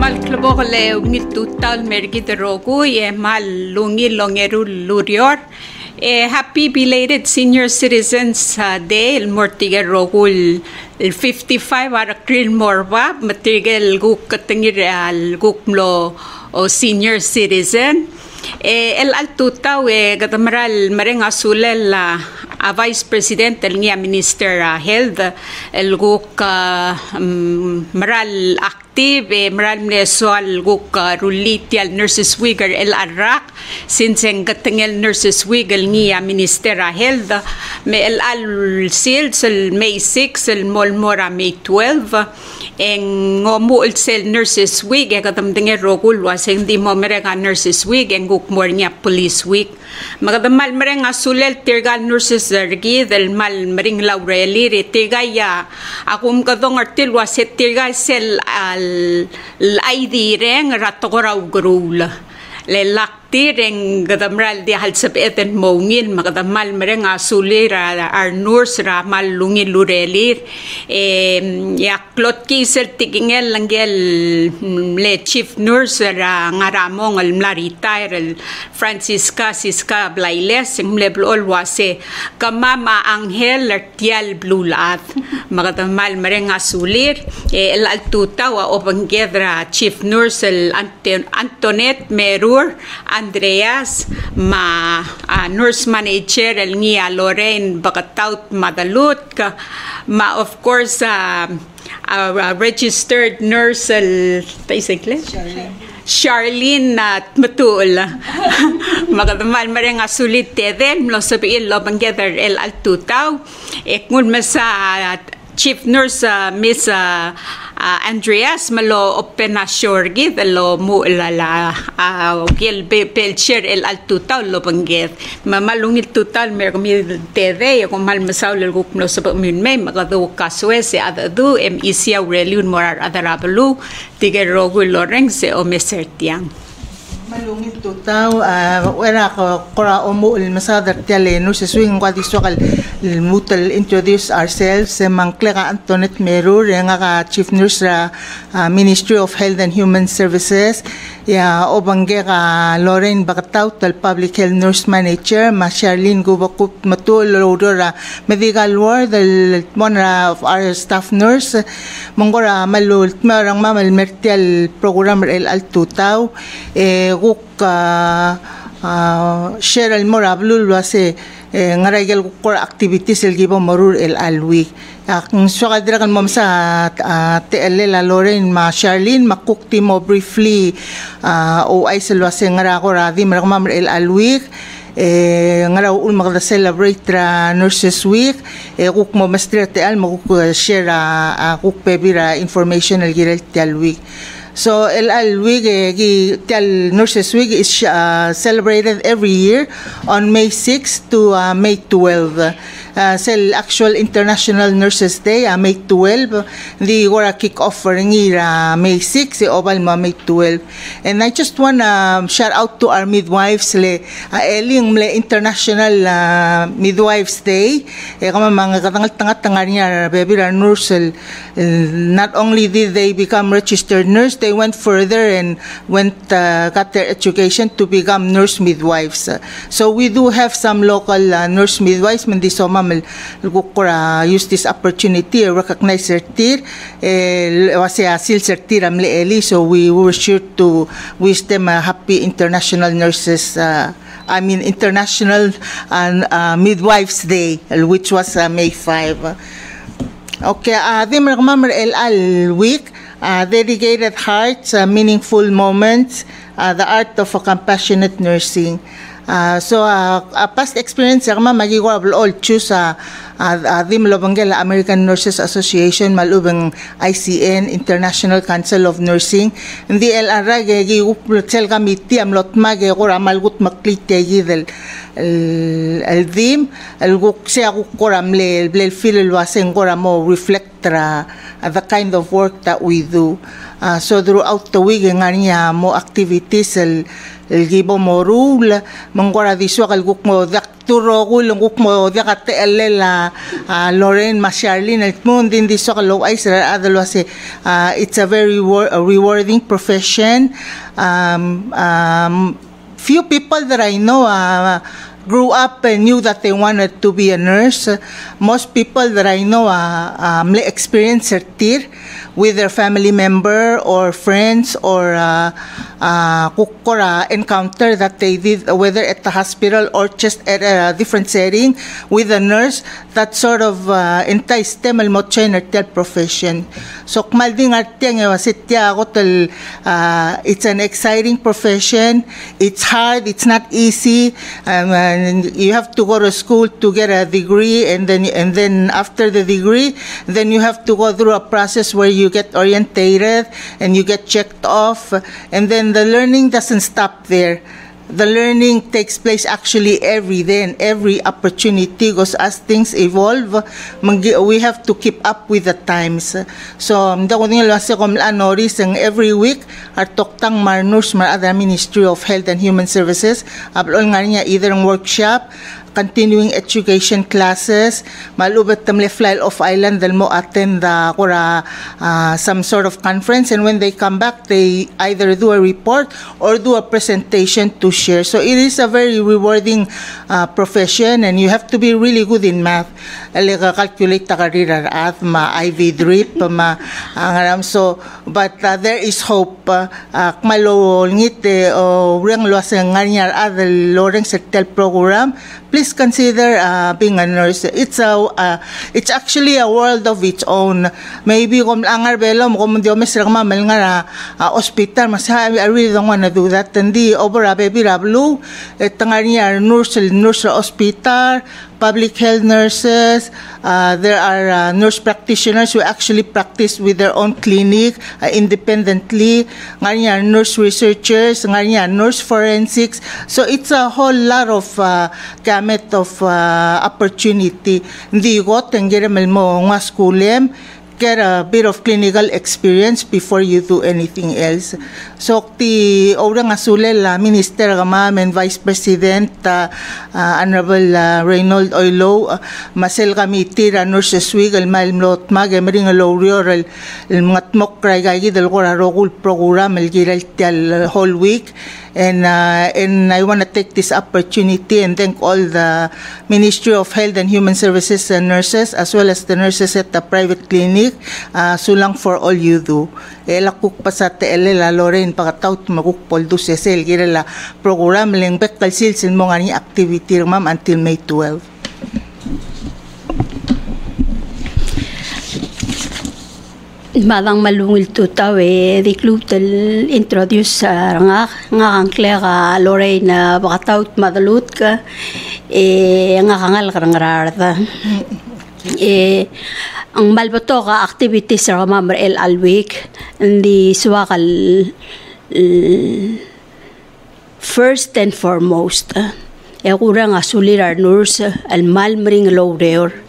mal clubo le ungil total mergi de rogu mal lungi longeru lurior. Happy belated Senior Citizens Day, el mortiga rogul el 55 arakril morba, matigel guk katengir al gukmlo o senior citizen. El altutaw gadamral mareng asulel a Vice President el niya Minister Health el guk maral active maral mnesual guk ruliti al Nurses Week el arrak since en gatengel Nurses Week el niya Minister Health me el al sales el May 6 el molmora May 12 en ngomu el Nurses Week gadamdengel rogul was hindi mo merega Nurses Week en guk mornya Police Week magadamal mereng asulel tirgal nurses dergi del mal mering laureli retigaya akum kadong artil waset tirgal sel al ID reng ratogora ugrul le lakti reng gadamral di halsab eten mongin magadamal mereng asulir ar nurse ra mal lungi lurelir ya klot kisel tigingel langgel le chief nurse ra ngaramong al mlaritire el Francisca Siska Blailes ng leblol wase kamama Angel Artial Blulat magadamal mereng asulir el altuta wa obangedra chief nurse el Antoinette Merur Andreas ma nurse manager el niya Lorraine Bagataut Madalut ma of course registered nurse el Charlene Matul magadamal mareng asulit teden lo sabihin lo banggether el altutaw ngun masa chief nurse Miss Andreas malo opena shorgi lo mu la gel pelcher el altutaw lo bangget mamalungil tutal mermi tede ko mal masaw el gupno sa minme magado kaswese adadu isia reliun morar adarablu tigerogu lorengse o mesertiang malungit tutaw wala ko kora omo el masadar tiale no se swing kwadi sokal mutal introduce ourselves mangklega Antoinette Merur nga chief nurse ra Ministry of Health and Human Services ya obangge ka Lorraine Bagataw tal public health nurse manager ma Charlene Gubakut Matul ra medical ward del one of our staff nurse mongora malul marang mamal mertial program el altutaw guk Cheryl Morablul wase ngaraygal core activities el gibo morur el alwi ang swakadra kan mom sa TL la Lorraine ma Charlene makukti mo briefly o ay selwase ngara ko radi maramam el alwi ngara ul magda celebrate ra Nurses Week kuk mo master TL mo share kuk pebira information el girel TL week. So El Week, the Nurses Week is celebrated every year on May 6 to May 12. Actual International Nurses Day, May 12. The Gora kick-off for May 6, Obal May 12. And I just want to shout out to our midwives, Eling International Midwives Day. Mga katangal-tangat-tangar niya, baby nurse, not only did they become registered nurse, they went further and got their education to become nurse midwives. So we do have some local nurse midwives. Mandi so mamal use this opportunity to recognize certir. Wase asil certir amle eli. So we were sure to wish them a happy International Nurses. International Midwives Day, which was May 5. Okay, the Mergmamr El Week. Dedicated hearts, meaningful moments, the art of compassionate nursing. So past experience ma magiwabl all choose dim lobangela American Nurses Association malubang ICN International Council of Nursing ndi LRA gi upsel committee amlot mage gora malgut maklite gidel el dim el gukse akuram le feel wasen gora mo reflect the kind of work that we do. So throughout the week ngania mo activities el gibo mo rule mangora diswa kal guk mo turo ko lang mo dia ka la Lorraine Masharlin at mo din di so kalo ay sir adalo si it's a very rewarding profession. Few people that I know grew up and knew that they wanted to be a nurse. Most people that I know experience certir with their family member or friends or encounter that they did, whether at the hospital or just at a different setting with a nurse, that sort of enticed them al mocha profession. So kmalding artiang wasitya ako it's an exciting profession. It's hard. It's not easy. And you have to go to school to get a degree, and then after the degree, then you have to go through a process where you get orientated and you get checked off, and then the learning doesn't stop there. The learning takes place actually every day and every opportunity, because as things evolve, we have to keep up with the times. So, every week, our toktang marnus other Ministry of Health and Human Services, either workshop, continuing education classes, malubet tamle fly off island dal mo attend some sort of conference, and when they come back, they either do a report or do a presentation to share. So it is a very rewarding profession, and you have to be really good in math. Calculate ta karira at IV drip so but there is hope. Kmalo ngite o reng lo sa nganyar adal loreng sertel program. Please consider being a nurse. It's actually a world of its own. Maybe kung angar belom kung di omes mamal nga hospital, mas I really don't want to do that. Hindi over a baby rablu tangar niya nurse hospital, public health nurses. There are nurse practitioners who actually practice with their own clinic independently. Nga nurse researchers, nga nurse forensics. So it's a whole lot of gamut of opportunity. Hindi ko tenggeremal mo nga schoolem, get a bit of clinical experience before you do anything else. So ti orang asulel Minister Ma'am and Vice President Honorable Reynold Oilo masel kami tira nurses wigal malmlot magemring lorior el ngatmok kray gagi del rogul program el giral tial whole week. And I want to take this opportunity and thank all the Ministry of Health and Human Services and nurses, as well as the nurses at the private clinic. Sulang for all you do. Lakuk pa sa TL la Lorraine pakataut magukpol do sesel gira la program leng bekal silsin mo nga ni activity ma'am until May 12. Madang malungil tutaw di klutel introduce nga kang Clara Lorraine bakataut madalut ka nga kangal karangararta ang malbato ka activities sa Mamar El Alweek hindi suwakal first and foremost kurang asulir nurse al malmring lowder.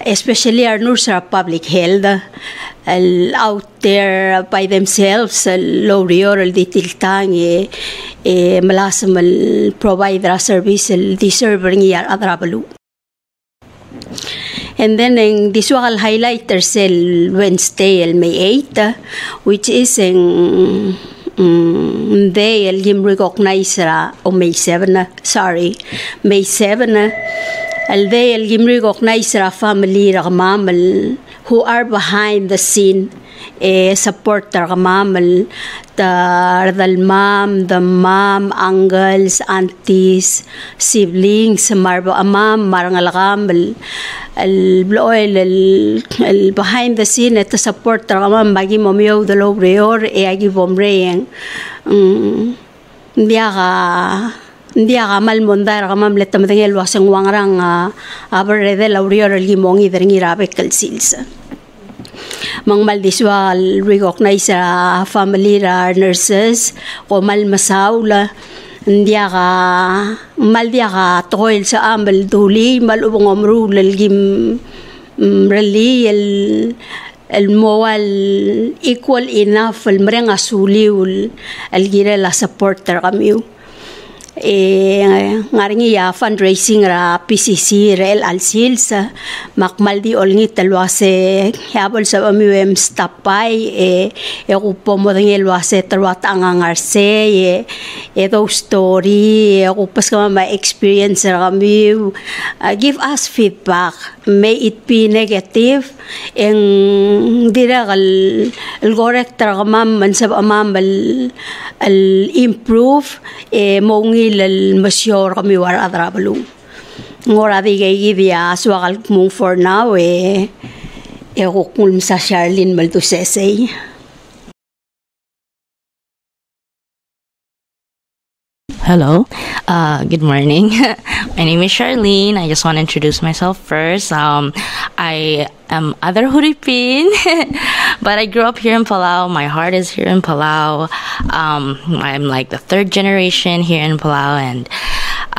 Especially our nurses are public health out there by themselves low rural ditiltang malasam provide service deserve niyar adrabalu. And then ang visual highlighters Wednesday May 8 which is day el recognize May 7 May 7 Alday el recognize family mamal who are behind the scene support mamal the mom, uncles, aunties, siblings, marangalakam el behind the scene at support mamal bagi momyo the low reor agi bomreyang Hindi akamal mondar akamam letam tengel wasang wangrang abarede laurior el gimong idher ngirabe kalsilsa. Mang maldiswa recognize family nurses o mal masaula hindi maldia toil sa amal duli malubong omru el gim rally el moal equal enough el mreng asuliul el gira la supporter kamiu. ngaringi ya fundraising ra PCC rel al sils makmaldi olngi talwase habol sa amiwem stapay kupo mo ding elwase talwat angangarse those story kupas ka ma experience ra kami give us feedback, may it be negative ang dira kal correct ra kamam man sa amam al improve mongi lal masyor kami war adrabalung ngora di kay dia swakal mong for now kukul sa Charlene Maldusese. Hello, good morning. My name is Charlene. I just want to introduce myself first. I am other Huripin, but I grew up here in Palau. My heart is here in Palau. I'm like the third generation here in Palau, and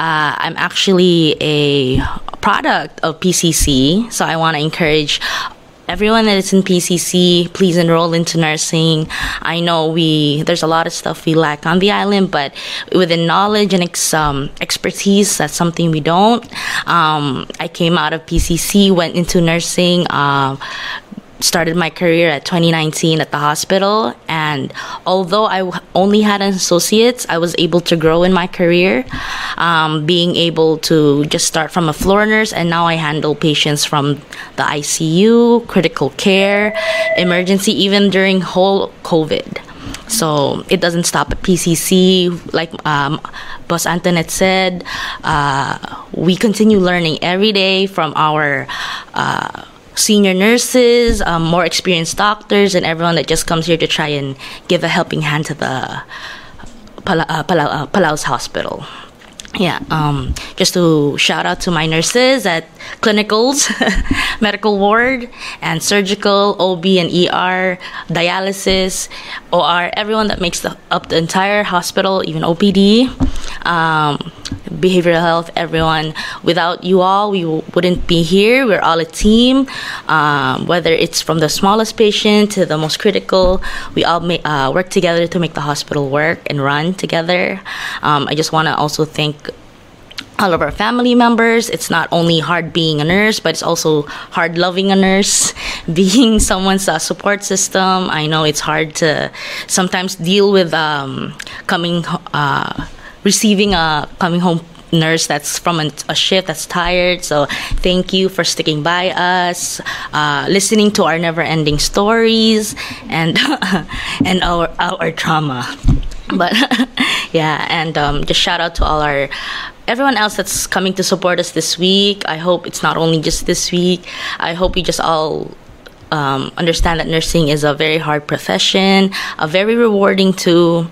I'm actually a product of PCC. So I want to encourage everyone that is in PCC, please enroll into nursing. I know there's a lot of stuff we lack on the island, but within knowledge and expertise, that's something we don't. I came out of PCC, went into nursing, started my career at 2019 at the hospital, and although I only had an associate's, I was able to grow in my career, being able to just start from a floor nurse, and now I handle patients from the ICU, critical care, emergency, even during whole COVID. So it doesn't stop at PCC. Like Boss Antoinette said, we continue learning every day from our senior nurses, more experienced doctors, and everyone that just comes here to try and give a helping hand to the Palau's hospital. Yeah, just to shout out to my nurses at clinicals, medical ward, and surgical, OB and ER, dialysis, OR, everyone that makes up the entire hospital, even OPD, behavioral health, everyone. Without you all, we wouldn't be here. We're all a team, whether it's from the smallest patient to the most critical. We all work together to make the hospital work and run together. I just want to also thank all of our family members. It's not only hard being a nurse, but it's also hard loving a nurse, being someone's support system. I know it's hard to sometimes deal with receiving a coming home nurse that's from a shift that's tired. So thank you for sticking by us, listening to our never-ending stories and and our trauma. But yeah, and just shout out to everyone else that's coming to support us this week. I hope it's not only just this week. I hope we just all understand that nursing is a very hard profession, a very rewarding too.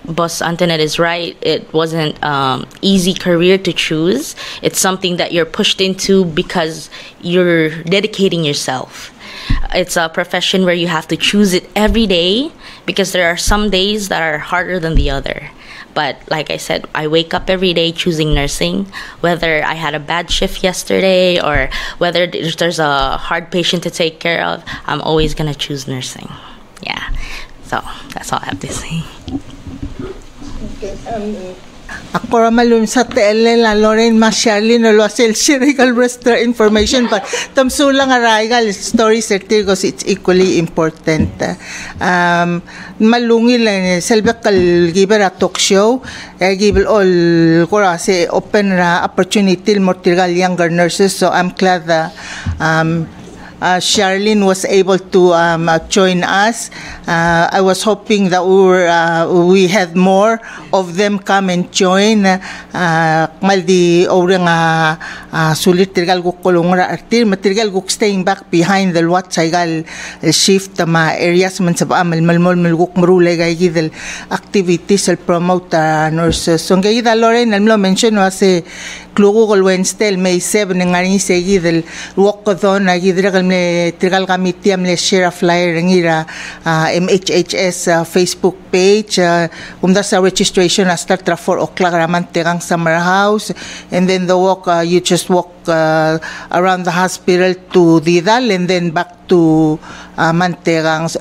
Boss Antoinette is right. It wasn't easy career to choose. It's something that you're pushed into because you're dedicating yourself. It's a profession where you have to choose it every day because there are some days that are harder than the other. But like I said, I wake up every day choosing nursing, whether I had a bad shift yesterday or whether there's a hard patient to take care of, I'm always going to choose nursing. Yeah, so that's all I have to say. Okay, ako ramalun sa TL la Lorraine Charlene no lo sel shirigal resta information but tamsulang araigal story certigos it's equally important. Malungil selbekal giber a talk show givel all kora se open ra opportunity mortigal younger nurses, so I'm glad that Charlene was able to join us. I was hoping that we had more of them come and join. Maldi orang sulit tirgal guk kolongra artir matirgal guk staying back behind the what saygal shift ma areas man sab amal malmol malguk marulay gay gidel activities el promote nurses. So gay gidal Lorraine almlo mention was Klugol Wednesday May 7 ngani segi del walkathon agidra me trigal kamitiam le share a flyer ngira MHHS Facebook page sa registration start 4 o'clock raman tegang summer house, and then the walk you just walk around the hospital to Didal and then back to Mantegang.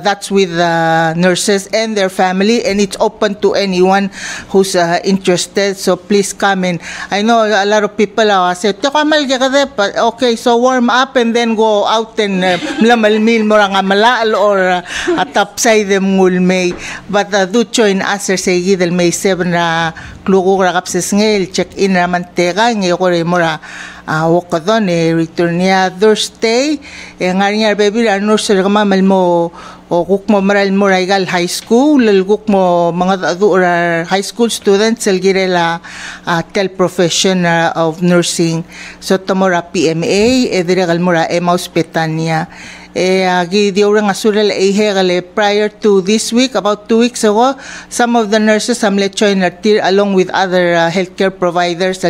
That's with the nurses and their family, and it's open to anyone who's interested. So please come in. I know a lot of people say, okay, so warm up and then go out and mlamalmil mo nga malal or atapsay them ngulmay. But do join us sa del May 7 na kluko rakapses ngel check in na Mantegang ngayokore mora wako doon return niya Thursday ngarinya baby ano sa kamamal mo o kuk mo maral mo Raigal High School lalguk mo mga high school students selgirela tel profession of nursing so tomora PMA ediregal mora Emmaus Petania gidiorang asural prior to this week, about 2 weeks ago, some of the nurses joined along with other healthcare providers,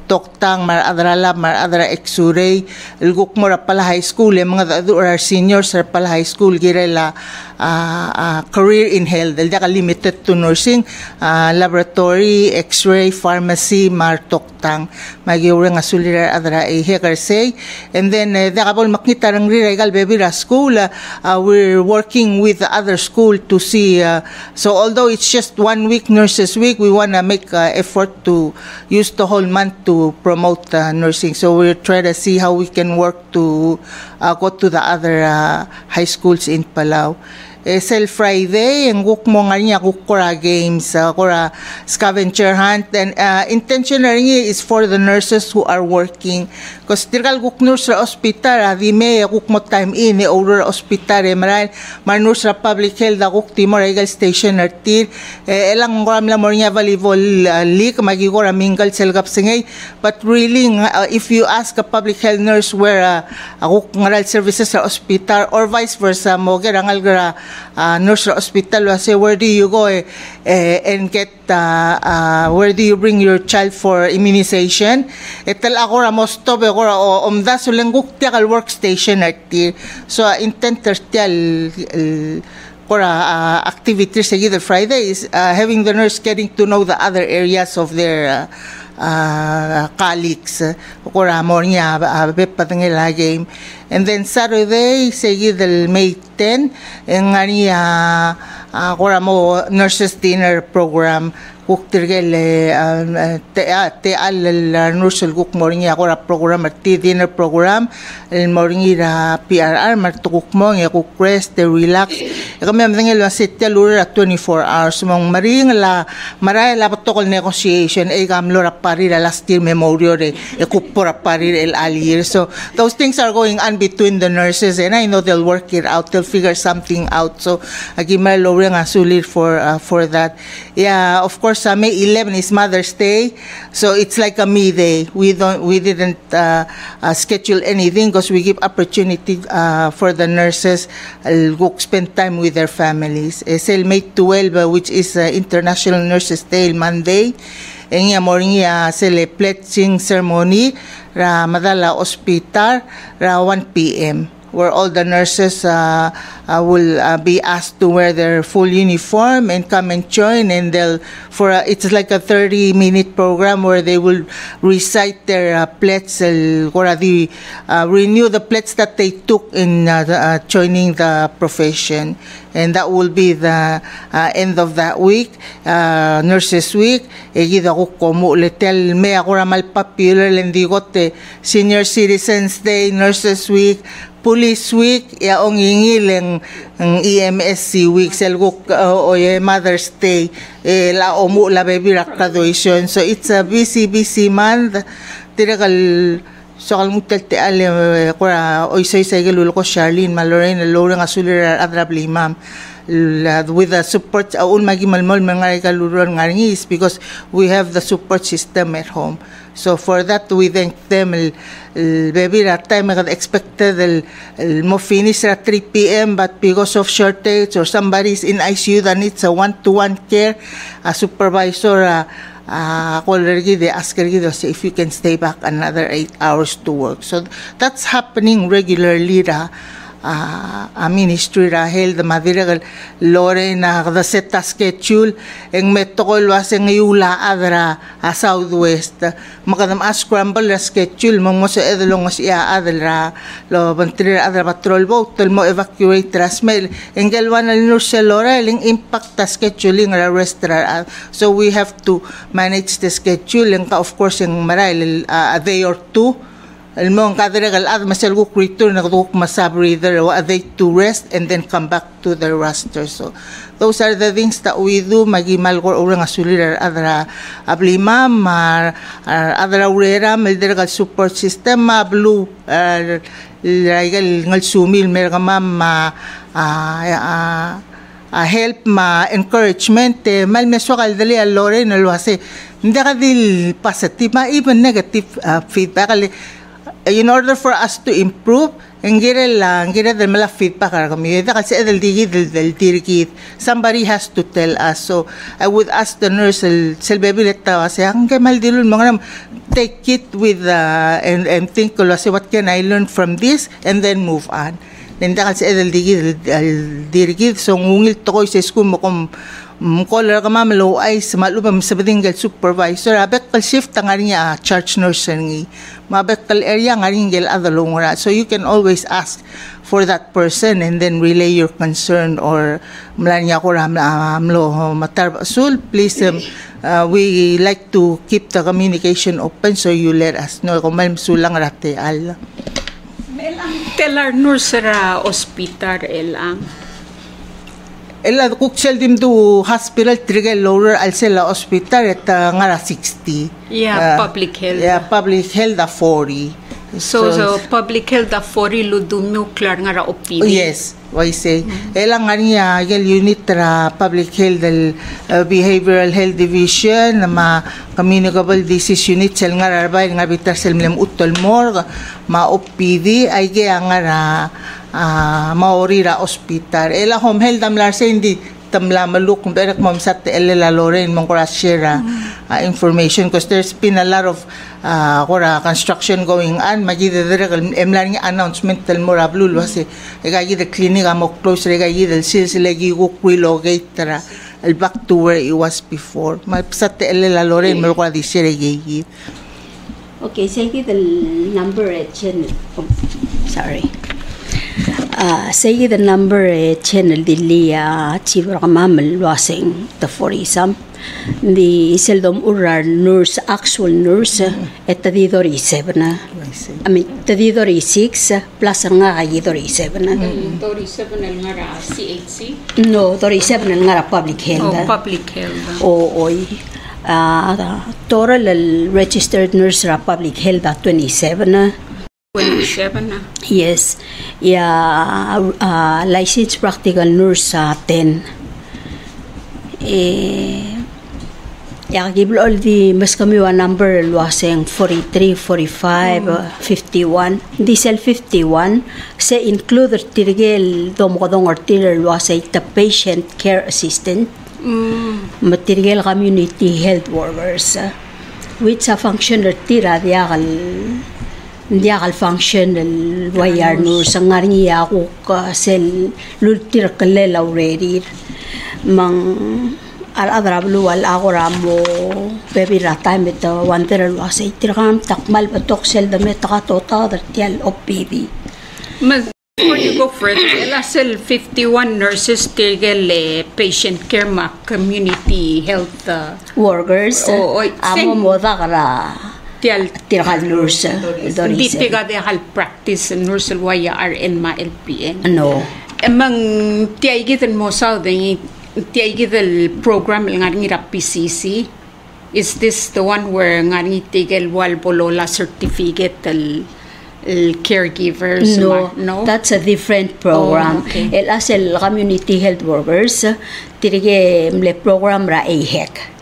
Toktang, Mar Adralab, Mar Adra Exuray, Gukmora Pala High School, mga seniors sa Pala High School, girela career in health, limited to nursing, laboratory, X-ray, pharmacy, Mar Toktang, magiorang asural Adra say, and then dakapol makita ng Regal Baby School, we're working with the other school to see, so although it's just 1 week, Nurses Week, we want to make effort to use the whole month to promote nursing, so we'll try to see how we can work to go to the other high schools in Palau. Sel Friday, ang guk mo nga niya kukura games, kura scavenger hunt, and intentionally is for the nurses who are working. Because tirgal guk nurse sa hospital, di may guk mo time in, over hospital, maral, nurse sa public health, guk timor, Regal Station, artir, elang ngoram la mo niya volleyball league, magigora mingle selgap singay, but really, if you ask a public health nurse where guk ngaral services sa hospital, or vice versa, mo gerangal gara, nurse hospital, say, where do you go and get, where do you bring your child for immunization? Etal ako ramos to, o omda sulengguk tiakal workstation artir. So, intent tertial activities sa the Friday is having the nurse getting to know the other areas of their colleagues morning game, and then Saturday seguido May 10 mo nurses dinner program kuktirgel al nurse guk morning program dinner program el morning PRR martukuk mo kuk rest relax kami amdengel sitta lura 24 hours mong maring la maray la protocol negotiation gamlo rapari last year memorial kupora parir el alir, so those things are going on between the nurses, and I know they'll work it out, they'll figure something out, so agimay lowering asulit for that. Yeah, of course May 11 is Mother's Day, so it's like a me day. We didn't schedule anything because we give opportunity for the nurses go spend time with their families. May 12, which is International Nurses Day, Monday, and morning pledging ceremony ra Madala Hospital ra 1 p.m. where all the nurses will be asked to wear their full uniform and come and join, and it's like a 30-minute program where they will recite their pledges, renew the pledge that they took in joining the profession, and that will be the end of that week, Nurses Week. Senior Citizens Day, Nurses Week, Police Week, yaong ingil ang EMSC Week, selguk Mother's Day, la omu la baby graduation. So it's a busy month. Tiragal so kalmutal te ale kora oisay galul ko Charlene Maloren loreng asulir adrabli ma'am with the support aun magimalmol mga kaluruan ngis, because we have the support system at home. So for that, we thank them. Baby, that time I expected mo finish at 3 p.m. but because of shortage or somebody's in ICU that needs a one-to-one care, a supervisor they ask if you can stay back another 8 hours to work. So that's happening regularly. a ministry rahel the madiragal lore na the seta schedule ang metokol wase ngayula adra a southwest makadam a scramble na schedule mo sa edlong mas ia adra lo bantri adra patrol boat tel mo evacuate rasmel engelwan na linur sa lore ling impact ta scheduling ra restaurant so we have to manage the schedule and of course yung maray a day or two Almong kadiragal ad masalgo return na kung masabreather a day to rest and then come back to the roster. So those are the things that we do magimal ko orang asulir adra ablima adra urera mediragal support system blue ngal sumil merga help encouragement mal mesokal dali alore na luase hindi ka dil positive even negative feedback in order for us to improve ngira del mala feedback kami kasi del dirigit somebody has to tell us so I would ask the nurse selbebileta kasi ang mal dilun mga take it with and think kasi what can I learn from this and then move on Nenda kasi del dirigit so ngungil to ko sa school mo kung Mkolar ka mamalo ay sa malubam sa badingal supervisor abek kal shift ang niya charge nurse ni mabek kal area nga ringel adalongora so you can always ask for that person and then relay your concern or mlanya ko ram amlo matar sul please we like to keep the communication open so you let us know kung may sulang rate al melang telar nurse ra hospital elang Ela kuksel dim tu hospital trigger lower alsela hospital at ngara 60. Yeah, public health. Yeah, public health 40. So public health 40 ludu nuclear ngara opini. Yes, why say. Ela ngania gel unit tra public health del behavioral health division ma communicable disease unit sel ngara arbay ngabitar sel mlem utol morg ma OPD ay ge ngara maorira hospital ela home health damlar sa hindi tamla maluk berak mom sat ela loren mong share information because there's been a lot of construction going on magidedere emlar nga announcement tel morablu wase egagi the clinic amo close regagi del silsilegi ko relocate tra back to where it was before sat ela loren mo ko di seregi okay sige the number sorry say the number channel dilia chibra mamal wasing the 40 some the seldom urar nurse actual nurse at the 37 I mean the 36 plus nga ay 37 37 el ngara CHC no 37 el ngara public health public health oy total registered nurse ra public health 27 Yes. Yeah, licensed practical nurse 10. Yeah, give all the mas kami wa number luaseng 43, 45, 51. Diesel 51 se include tirgel domodong or tirgel luasay the patient care assistant. Material community health workers which a function tira diagal Hindi akal function el wayar nur sangar niya ako sel lultir kalela already mang adrablu wal ako ramo baby rata meta wanter wasay tirkam takmal batok sel dame takatota dartial OPD before you go further elasel 51 nurses tigel patient care ma community health workers amo moda kara Tirakal nurse. Hindi tiga dehal practice nurse waya RN ma LPN. No. Emang tiyagitan mo sa ding tiyagital program nga ngira PCC. Is this the one where nga ni tigel wal bolola certificate caregivers? No, that's a different program. El asel community health workers tirige mle program ra AHEC.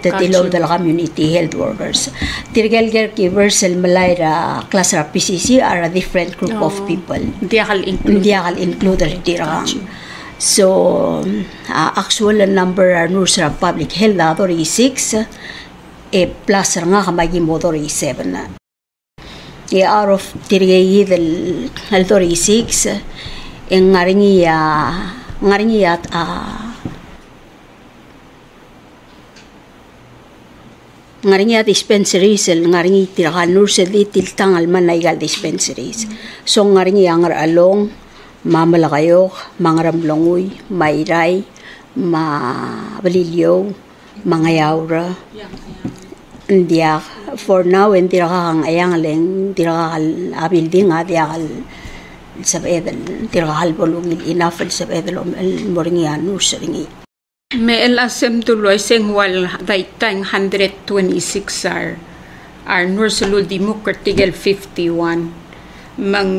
Tatilo del community health workers. Tirigel caregivers el malayra class ra PCC are a different group of people. Diakal include tirang. So actual number nurse ra public health 36 plus nga kamagi mo 37 na. يعرف ترجعي الدوري 6 ngaringiat ngaringiat dispensaries ngaringi tirakan nurse tiltang alman na igal dispensaries so ngaringi angar along mamalakayok mangaramlongoy mairay mabalilyo mangayaura ndiak for now and tirakang ayang leng tirakal building diakal sabedel tirakal bolungil enough sabedel moringian nursery me el asem tuloy sengwal daitang 126 are nursulul dimokratigel 51 mang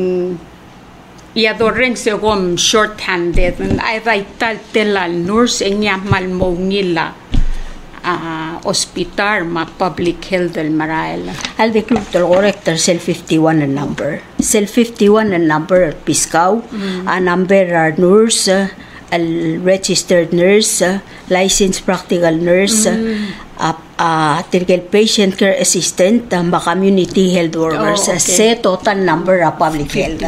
yadoreng segom short-handed and ay daital telal nurse engya malmongila hospital ma public health del marael al de club del corrector cell 51 and number cell 51 and number piskaw a number are nurse al registered nurse licensed practical nurse tirgel patient care assistant ma community health workers se total number of public health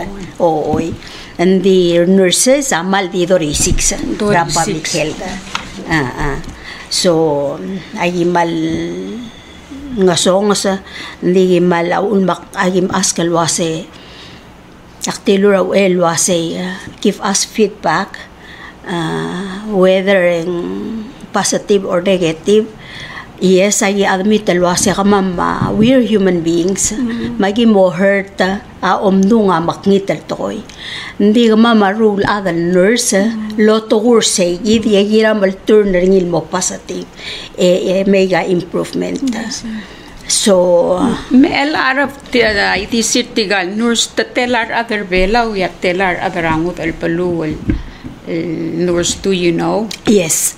and the nurses amal di dori 6 public health so ay mal ngasong sa hindi mal mak agim askal wase aktilo raw wase give us feedback whether positive or negative. Yes, I admit wase kamama we're human beings. Magi mo hurt omno nga makngital toy. Hindi kamama rule other nurse loto kurse idi agira mal turner ngil mo positive mega improvement. So mel arab iti sirtigal nurse telar other belaw ya telar other angut al paluwal nurse do you know? Yes.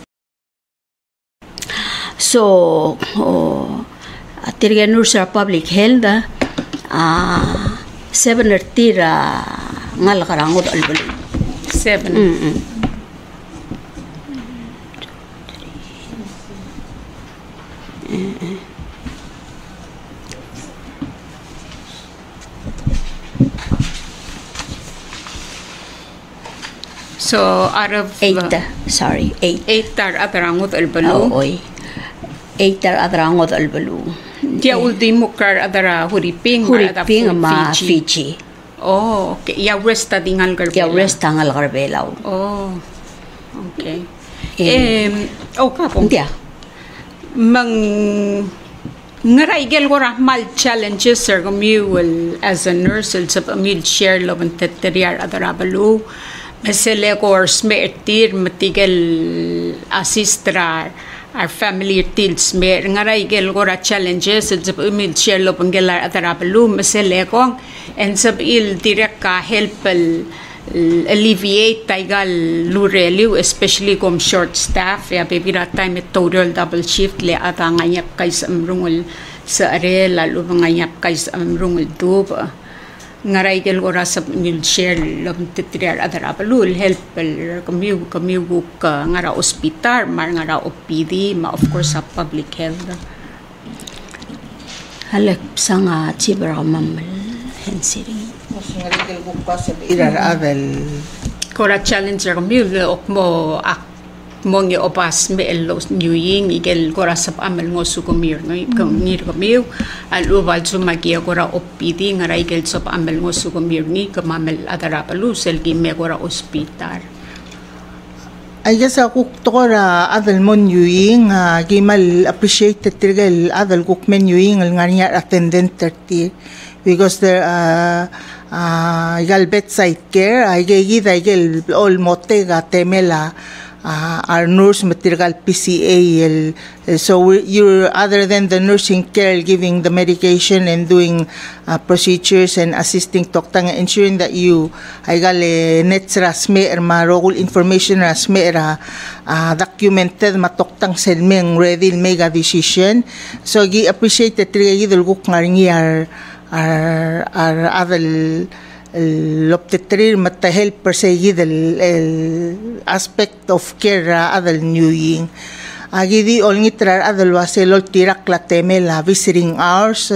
So, tirga nurse public health 7 tira ngal karangot albali 7 So out of 8 tar atarangot albalu. Oy. 8 tar atarangot albalu. Dia ultimo kar adara huriping ma Fiji. Oh, okay. Ya resta dingal garbela. Ya resta ngal garbela. Oh. Okay. Kapong. Dia. Mang ngaraigel ko mal challenges sir kamiwal as a nurse sa amid share laban teteriar adara balu. Masele ko smertir matigel assistra our family tils mer ngaray gel gora challenges sa umid share lo panggelar atarapalu masele ko and sabil direct ka help alleviate taigal lureliu especially kom short staff ya bibira time total double shift le ata ngayap kay sa amrungol sa are lalo ngayap kay sa amrungol dub ngaray gel gora sa nil share lom titriar adarapalul help kamiu ka ngara hospital mar ngara OPD ma of course sa public health halak sanga chibra mamal hensiri ngaray gel ko pa sa irar avel kora challenger kamiu okmo mongi opas me los nyuing igel gora sap amal ngosu komir ngai ngir kamiu alu wal sumagia gora OPD ngarai gel sap amal ngosu komir ni kamamal adarapalu selgi me gora hospital I guess ako tokora adal mon yuing gimal appreciate tirgal adal kuk men yuing al ngania attendant 30 because there gal bedside care I gel all motega temela our nurse material PCA so you're other than the nursing care giving the medication and doing procedures and assisting toktang ensuring that you ay gale nets rasme marogul information rasme documented matoktang selmeng ready mega decision so gi appreciate the trigidul guk ngaringi our adal loptetrir mata help perseguir el aspect of care adal newing agidi olngitrar adal waselol tirak la teme la visiting hours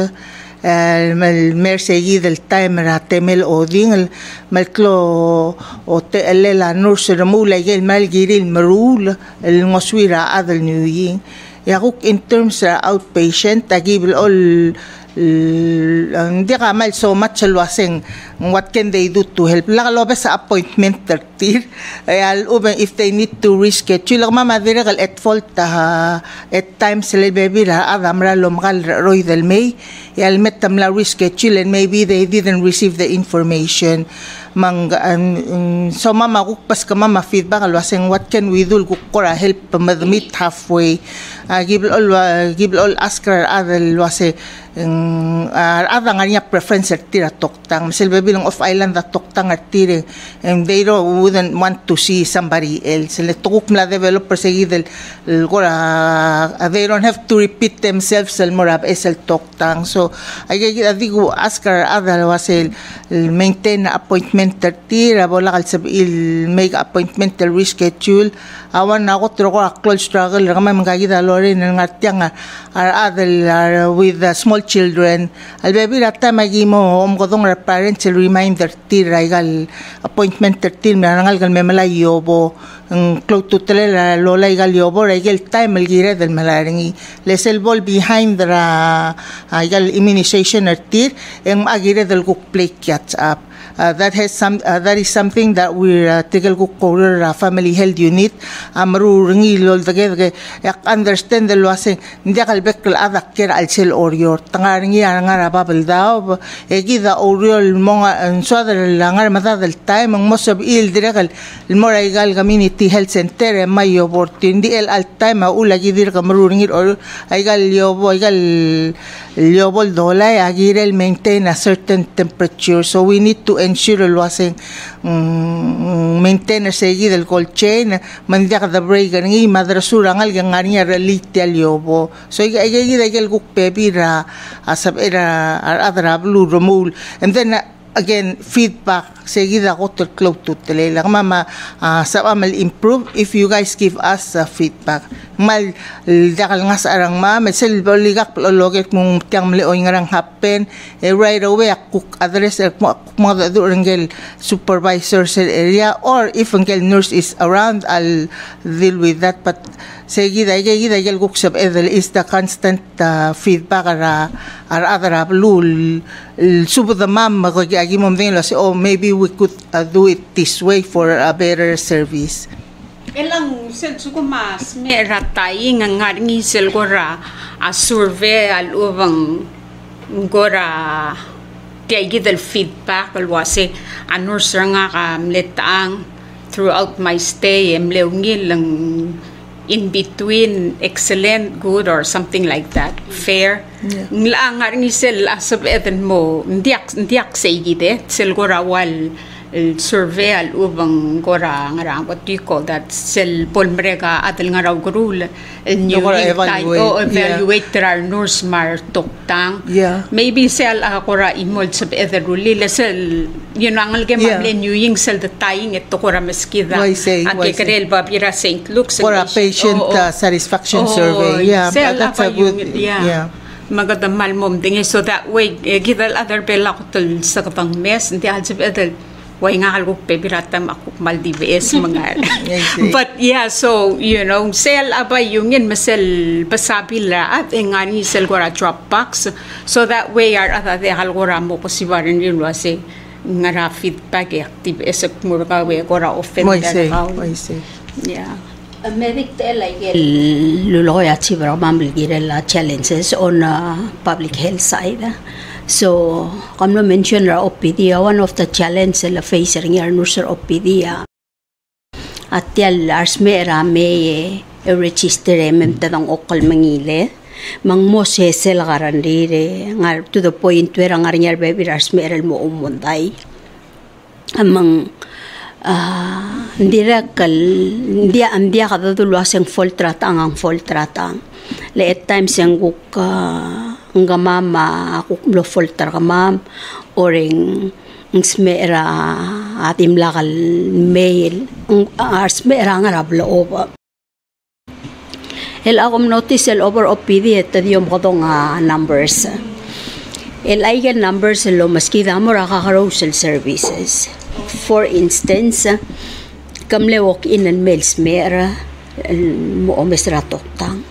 mer seguida el timer a temel oding mal klo o te la nurse remula el mal giril marul el ngoswira adal nuyin yakuk in terms of outpatient agibel all hindi ka mal so much alwasing what can they do to help lakalobe sa appointment tertir ay uben if they need to reschedule mama diragal at fault at times sila baby ra adam ra lomakal roy del may yal metam la reschedule and maybe they didn't receive the information so mama kukpas ka mama feedback alwasing what can we do kukora help madmit halfway give all ask her adal wase ada nga niya preference tira toktang silbi bilang off island da toktang tire and they wouldn't want to see somebody else le tukuk mla developer seguidel they don't have to repeat themselves el morab es el toktang so I digo ask her ada wase maintain appointment tira bola kal sabil make appointment el reschedule awan ako tro ko close struggle kama mangagida lore ng atyang adal with the small children al baby rata magimo kodong parents reminder tira igal appointment ter nangal gal memala yobo close to tele la lola igal yobo igal time el gire del malaringi lesel ball behind the igal immunization tir ang agire del cook play catch up that is something that we tigal ko family health unit amruringi lol dage yak understand the loasing hindi kalbek adak kira al sel orior tangaringi nga babal daw egida oriol mga so langar mata del time ang most of il direkal moral community health center mayo bortindi el al time ula gidir kamruringi or aigal yobo dolay agirel maintain a certain temperature so we need to ensure luasing maintain seguida el cold chain mandia kada break ngi madrasura ngal ngania relite al yobo so igida el guk pebira asab era adra blue remul and then again feedback seguida hotel close to tele lang mama sa mal improve if you guys give us feedback mal dakal nga sa arang mama sel boligak loget mong tiang mleoy ngarang happen right away cook address mga durangel supervisor sa area or if angel nurse is around I'll deal with that but seguida el guk sab is the constant feedback ara adra blue subo the mom agi mom din la oh maybe we could do it this way for a better service elang sel suko mas mera tai ngangarngi sel gora a survey al ubang gora tiagi del feedback alwase anur nga ka mletang throughout my stay mleungil lang in between excellent, good, or something like that, fair. Ngangar ni sel asab eden mo ndiak seigide sel gora wal survey al ubang gora ngara what do you call that sel polmrega atal ngaraw gurul new evaluate our nurse mar toktang maybe sel akora imold sab eden ruli sel angal ke mamle new ying sel the tying et tokora meskida ake karel babira St. Luke's for a patient satisfaction survey that's a good magadang malmom dingi so that way gidal other bella ko tul sa katang mes hindi halsab edel way nga kalgo pebiratam ako maldibes mga but so sel abay yungin masel pasabila at ngani sel gora drop box so that way ar de halgora mo posibarin yun wase ngara feedback active esak murga we gora offender medic like luloya chibra mambil girela challenges on public health side so kamno mention ra OPD one of the challenges la facing our nurse OPD atyal arsmera me register tadang okal mangile mang mo sesel garandire ngar to the point where ngar nyar baby arsmera mo umunday amang dia kada duluaseng foltratang le at times yang guk nga mama kuklo folter ka mam oring smera atim lakal mail smera nga rablo oba el akom notice el over OPD et diom kodong numbers el aigan numbers lo maski damo ra carousel services. For instance, kamle walk in and mails mera mo omesra toktang.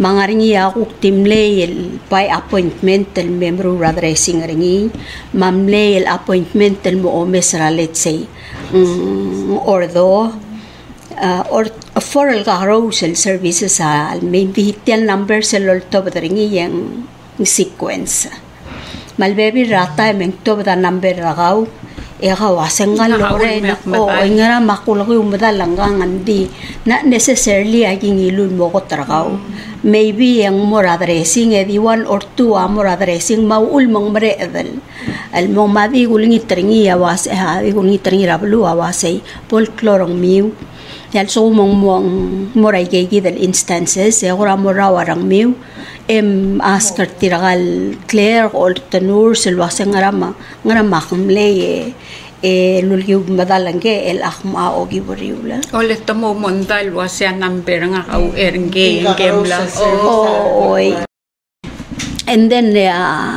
Mangaringi ako timle el by appointment el membro addressing ringi mamle el appointment el mo omesra let's say ordo or for el carousel services al main vehicle number sa lolto badringi yang sequence malbebi rata meng to da number ragaw wasen nga lore o ngara makulaki umadalangang andi na necessarily aging ilun mo ko tragaw maybe ang more addressing edi 1 or 2 more addressing maul mong mareedal al mong madi guling itringi awas guling itringi rablu awasay folklorong miu yal so mong moray gigidal instances ora morawarang miu askar tiragal Claire or tenur silwasen ngara kamle lulgiw madalangge el akma o giburiula Olet mo mondal wasya number nga kau erenge gemla and then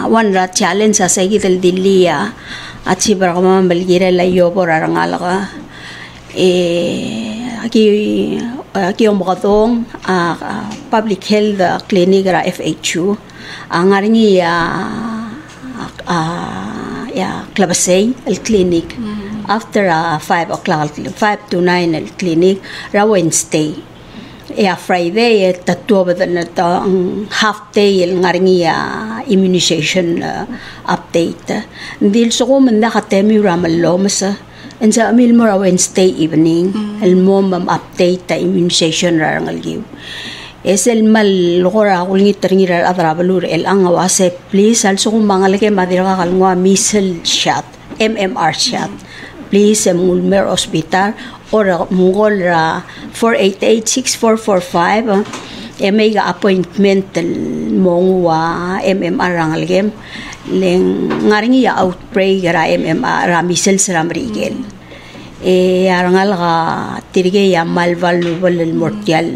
one challenge sa gidel dilia at si barama balgira la yobo rarangala aki omokatong public health clinic ra FHU ang aringi Klabasay el clinic after 5 o'clock 5 to 9 el clinic ra Wednesday Friday tatuwa na half day el ngaringi immunization update dil so ko manda katemi ramallo masa and sa amil mo ra Wednesday evening el mom update ta immunization ra ngalgiw esel mal lora kulingi tringira adrabalur el angawase please also kung mangalake madira kalngwa measles shot MMR shot please mulmer hospital or mungol ra 488-6445 mega appointment mongwa MMR rangalgem leng ngaringi outbreak ra MMR ra measles ramrigel arangal ka tirige ya malvaluable mortal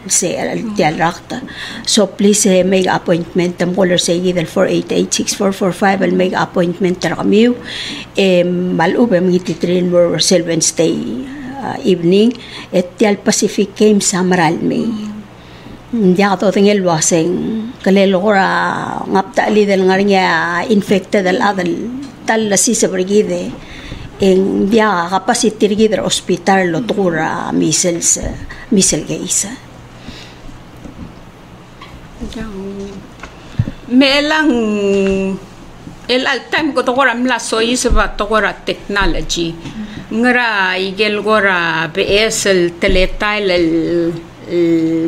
rakta so please make appointment tam color say gidel 488-6445 al make appointment kamiu malube mangititrain more Wednesday evening etial Pacific game samaral me hindi ako tingel waseng kalelo ko ra ngapta lidel ngarinya infected al adal tal si sa brigide en dia capacity gidel hospital lo tukura measles gaisa melang el time ko tokora mla so isba tokora technology ngara igel gora BS teletype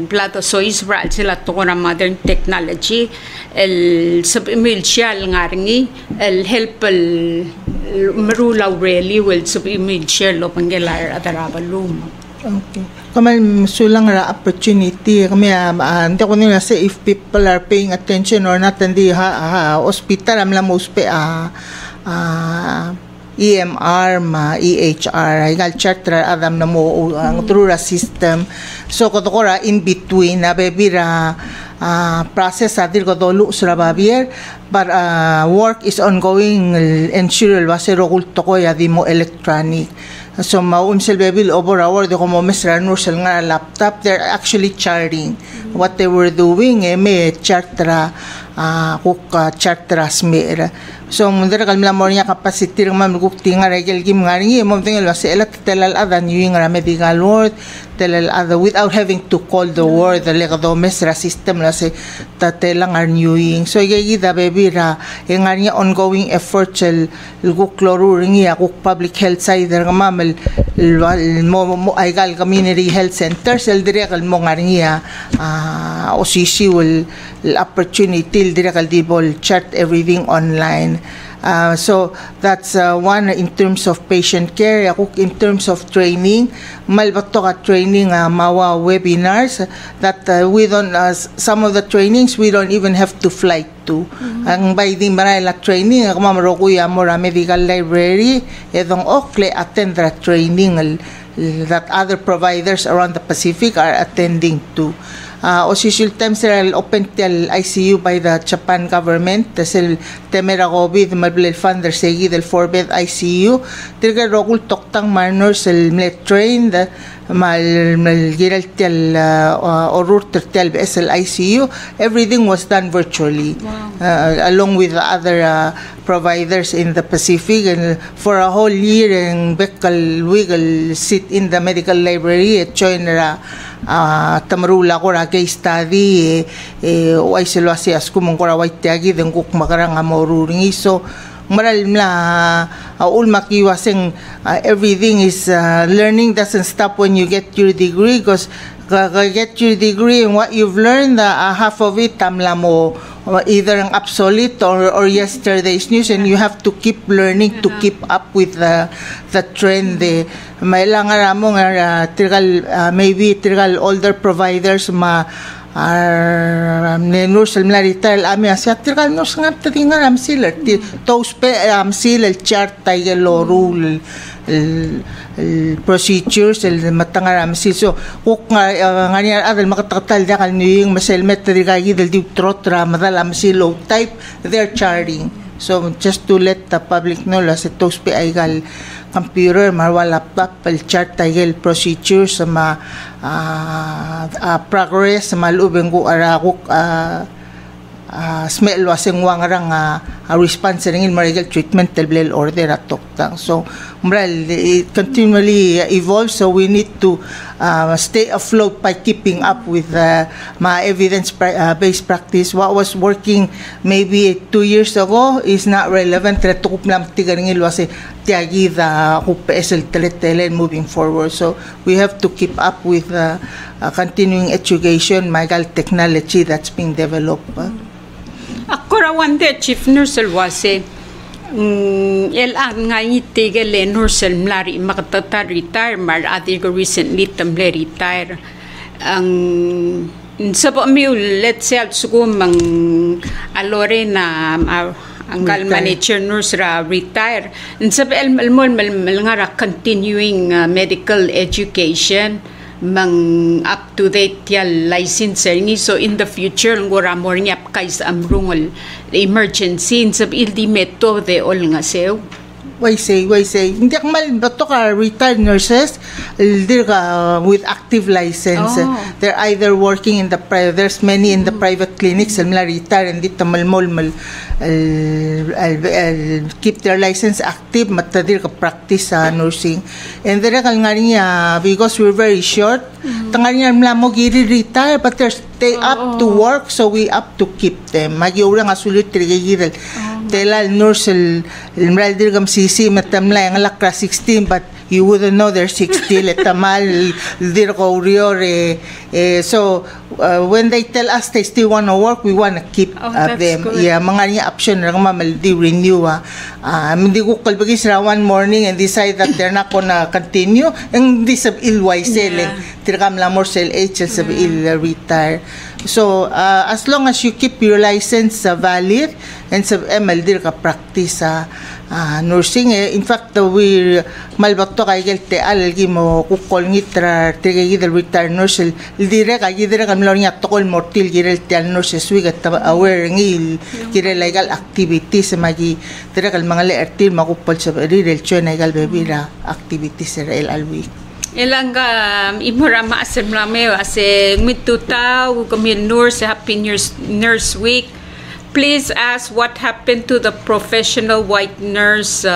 plato so isba sila tokora modern technology el sub-email shell ngaringi el help el marula really will sub-email shell lo pangelar atarabalum okay kami sulang ra opportunity kami hindi ko nila say if people are paying attention or not hindi hospital amla mo uspe EMR ma EHR igal charter adam na mo ang trura system so ko in between na bebira process adir ko dolu sura babier but work is ongoing ensure wasero kulto ko ya di mo electronic so maun sel bebil over hour de como mesra no sel nga laptop they're actually charting what they were doing me chartra chartras mera so mundar kalmla mornya capacity ng mamugukti nga regel gim nga ringi mo tingel was elat telal adan yung medical ward telal ada without having to call the ward the legado mesra system la se tatelang are newing so gigida bebira nga ringi ongoing effort sel gukloru ringi ako public health side nga mamal mo aigal community health center sel direkal mo nga ringi OCC will opportunity direkal dibol chat everything online so that's one in terms of patient care in terms of training malbato ka training mawa webinars that we don't some of the trainings we don't even have to fly to to. Ang by the marala training, ako mamarokuya mo ra medical library, edong okle attend that training that other providers around the Pacific are attending to. Official times are open till ICU by the Japan government. Tasel temera COVID malbil funder segi del forbed ICU. Tirga rokul toktang manors el train the mal giral tel orur tel BSL ICU. Everything was done virtually. Wow. Along with the other providers in the Pacific, and for a whole year and Bekal Wiggle sit in the medical library at joinera tamarula ko ra case study ay silo asi as kumong ko ra white tiagi den kuk makarang amoruringi. So maral na ulmakiwaseng everything is learning doesn't stop when you get your degree, because get your degree and what you've learned, half of it tamla mo either ang obsolete or yesterday's news, and you have to keep learning to keep up with the trend. May lang nga mo nga maybe trigal older providers nurse retire ami asya trigal nurse nga tinga ram sila toast pe sila chart tayo rule procedures matangaram so kuk nga niya adal makatatal da kal niyong maselmet trigagi del di trotra madalam silo type they're charting. So just to let the public know la sa toast pe ay gal computer marwa laptop pel chart tayo procedures sa progress sa malubeng ko arakuk smell waseng wangarang response ringin medical treatment tel order at toktang. So it continually evolves, so we need to stay afloat by keeping up with evidence based practice. What was working maybe 2 years ago is not relevant. Retukup lang tigaringil wase tiagi da kupesel teletele moving forward. So we have to keep up with continuing education, medical technology that's being developed. Ako rawan de chief nurse wase nga itigel nurse mlari makatata retire mar ati ko recently tamle retire ang sabo mi let's say sugo mang alore na ang manager nurse ra retire sabo elmol nga continuing medical education mang up to date yal licensing ni, so in the future ngora more niya kais amrungol emergency sab ildi meto de ol nga sew why say hindi akmal bato ka retired nurses dir ka with active license. They're either working in the private, there's many in the private clinics and retired and dito malmol keep their license active matadir ka practice sa nursing, and dire kal nga niya because we're very short tangal niya mo giri retire but they up to work, so we up to keep them magyura nga sulit trigigirel telal nurse el dirgam sisi matamla ang lakra 16 but you wouldn't know they're 60 letamal dirko uriore so when they tell us they still want to work, we want to keep them. Good. Yeah, mga niya option ra mamaldi renew hindi ko kalbagis ra one morning and decide that they're not gonna continue and this of ilwise tirkam la more sel HL sab il retire. So as long as you keep your license valid and sa MLD ka practice nursing, in fact we malbakto kay gelte algi mo kukol ngitra tigay del retired nurse dire kam lo nya tokol mortil girel tel nurses we gat aware ngil kire legal activities magi dire kal mga leertil makupol sa rirel chona gal bebira activities sa alwi Elanga imurama asemlame ase mituta ukamil nurse happy nurse week. Please ask what happened to the professional white nurse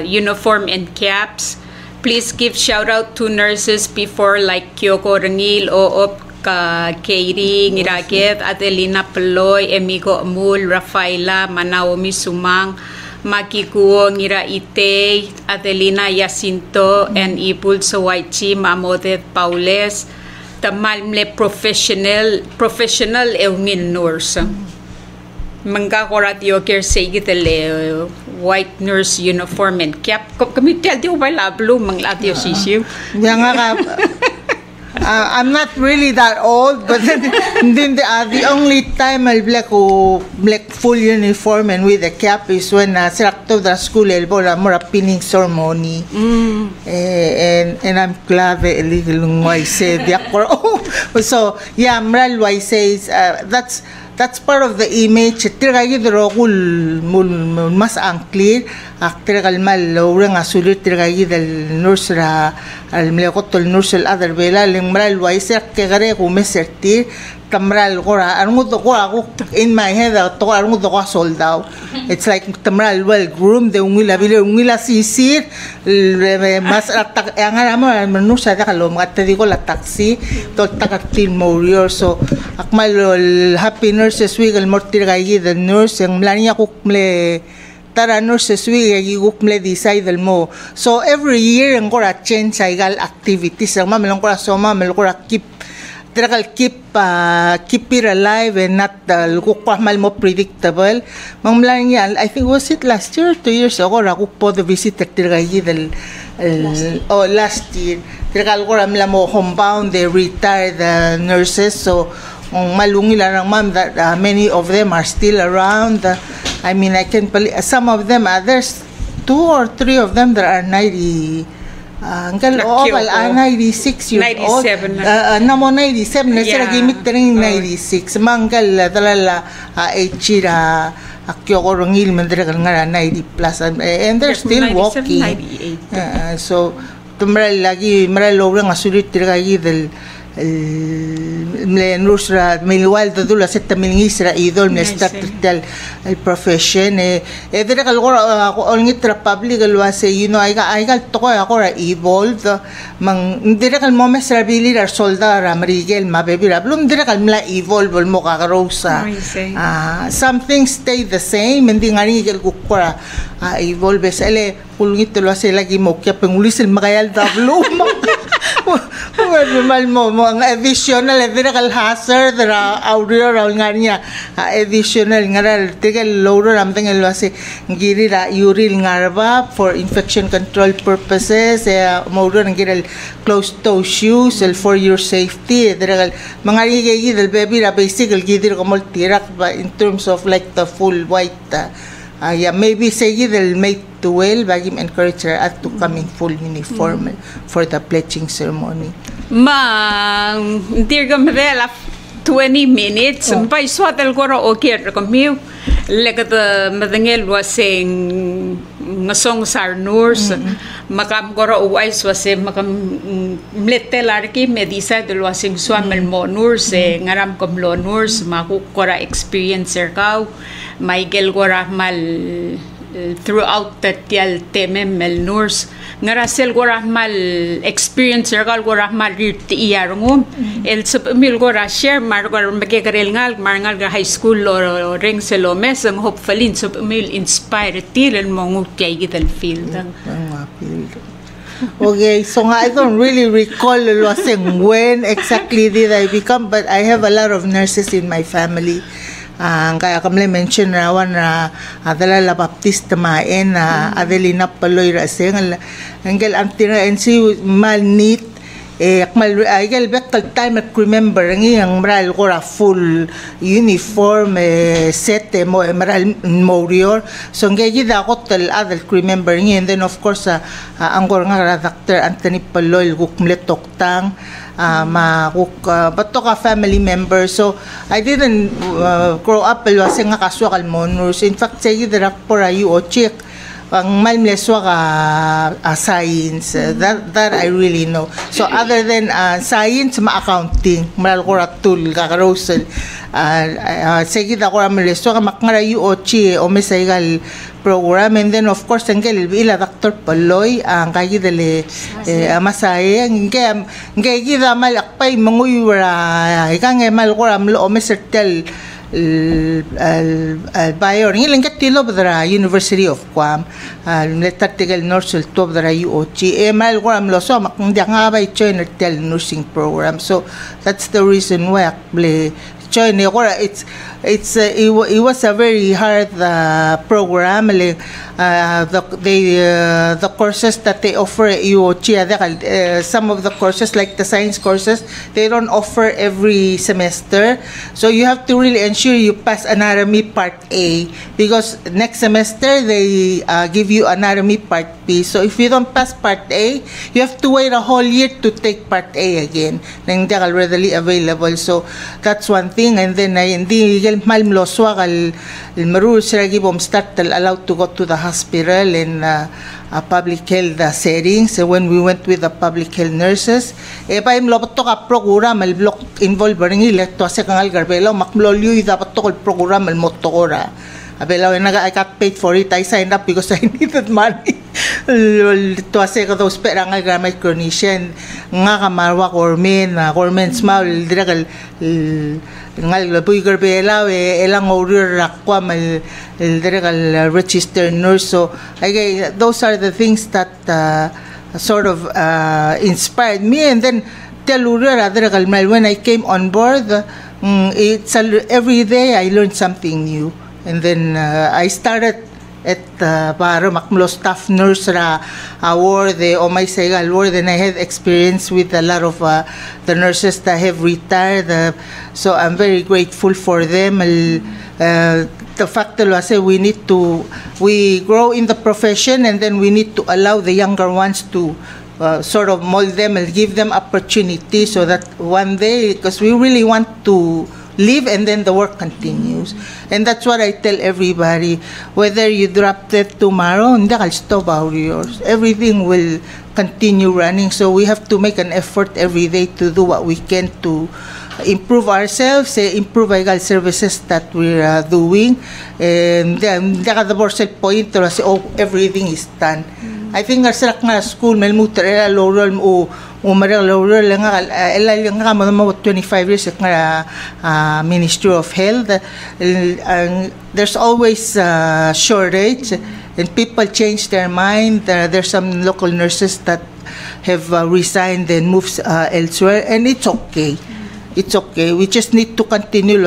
uniform and caps. Please give shout out to nurses before like Kyoko Rangil o Kairi Ngiraget, Adelina Peloy, Emigo Amul, Rafaela, Manaomi Sumang, Makikuo Ngira Ite, Adelina Jacinto, and Ibul Sawaichi, Mamodet Paules, Tamalmle professional Eungil nurse. Mangga korat yoker segitele white nurse uniform and cap. Kami tel di ubay lablo mang latio sisiu. Yang nga I'm not really that old, but then the only time I'll black full uniform and with a cap is when sirakto the school elbow mura pinning ceremony. And I'm glad illegal why say the so yeah, mral why says that's part of the image. Tiragay drogul mas unclear. Tiragay mal orang asulit tiragay del nurse ra al mlekotol nurse al other bela lingmral waiser kegare kumesertir tamral gora armudo gora in my head to armudo gora soldado. It's like tamral well groomed de ungila sisir mas atak ang aramo nurse da kalom at digo la taxi to takatil morior so akmal happy nurses week al mortir gayi the nurse ang mlania kukmle tara nurses week gayi kukmle decide el mo so every year ang kora change igal activities ang mamelong kora so mamelong kora keep it alive and not mal mo predictable mang mlania I think was it last year or 2 years ago ako po the visitor gayi del last year tiragal kora mla mo homebound they retired the nurses so malungi lang ma'am that many of them are still around. I mean, I can believe some of them, there's 2 or 3 of them that are 90. 96 years 97 old. Namo 97 na sila gimik rin 96. Manggal talala echira akyo ko rongil mandra nga 90 plus and they're still walking. 98. So tumral lagi maral orang asulit tiragi del nusra milwal dula setta milngisra idol na start el profession dire kalgora ngitra public alwase I got to ko evolve mang dire kal mo mesrabili ar soldar Miguel mabebira blum dire kal mla evolve mo kakarosa some things stay the same hindi ngani kel kukora evolve sele kulngit lo sila lagi mo kya pengulis el magayal dablo mal mo ang additional ethical hazard audio raw nga niya additional nga tigal lower ramtang el wase giri ra urine ngarba for infection control purposes maudo ng giral closed toe shoes for your safety tigal mga gigi del baby ra basic gidir ko tirak in terms of like the full white maybe say del mate 12 bagim encourage her to come in full uniform for the pledging ceremony. Dirga madela 20 minutes. Pai swatal gora okay kamiu. Legata madangel wasing ngasong sar nurse. Makam gora uwais wase makam mletelarki medisa del wasing swamel mo nurse ngaram kom lo nurse maku gora experiencer kau. Michael gora mal throughout that tial temem mel nurse ngarasel gora mal experiencer gal gora mal rirti iyarungum el sub mil gora share mar gora magegarel ngal marngal ga high school lo ring selo mes ang hopefully sub mil inspire tilen mongut kay gital field okay so I don't really recall when exactly did I become but I have a lot of nurses in my family. Kaya kamle mention rawan na adala baptista maen na Adelina Paloy raseng angel antina NC malnit akmal agel bekal time at remember ang maral ko full uniform set mo maral morior so ngegi da ko tel adel remember and then of course ang gor nga Dr. Anthony Paloy gukmle toktang bato ka family member so I didn't grow up kasi nga kaswa kalmonors in fact say direct por ayu o check ang malmleswa ka science that I really know so other than science accounting maral ko ratul kakarosel sige da ko maleswa ka makngarayu o chi o mesaygal program and then of course ang ila Dr. Paloy ang kaya dali masaya ang gida malakpay manguyura ikang mal ko ramlo o mesertel Bayor ngilang katilo badra University of Guam letartigal nurse to badra UOC mal ko ramlo so makndi nga ba join tel nursing program so that's the reason why akble join it was a very hard program. The courses that they offer some of the courses like the science courses, they don't offer every semester, so you have to really ensure you pass anatomy part A, because next semester they give you anatomy part B. So if you don't pass part A, you have to wait a whole year to take part A again, hindi readily available. So that's one thing. And then hindi malmloswa marul sila gibom start allowed to go to the hospital in public health settings. So when we went with the public health nurses, pa im lobot to ka program al block involved ring electo sa kangal garbelo makmlolyo dapat to kol program al motokora. Abelaw I got paid for it. I signed up because I needed money. To ase ka those pera nga gamay clinician nga kamarwa kormen small diragal ngal buiger belaw elang order rakwa mal diragal registered nurse. So those are the things that sort of inspired me. And then when I came on board, it's every day I learned something new. And then I started at para makmulo staff nurse award o may segal award, and I had experience with a lot of the nurses that have retired, so I'm very grateful for them. The fact that we grow in the profession, and then we need to allow the younger ones to sort of mold them and give them opportunity, so that one day, because we really want to live and then the work continues. And that's what I tell everybody. Whether you drop it tomorrow, hindi ka stop yours. Everything will continue running. So we have to make an effort every day to do what we can to improve ourselves, improve legal services that we're doing. And then, hindi ka the borsel point to say, everything is done. I think nga school, may mutra, lorol mo, umarang lang nga mo 25 years nga Ministry of Health. There's always shortage, and people change their mind. There's some local nurses that have resigned and moved elsewhere, and it's okay. It's okay. We just need to continue.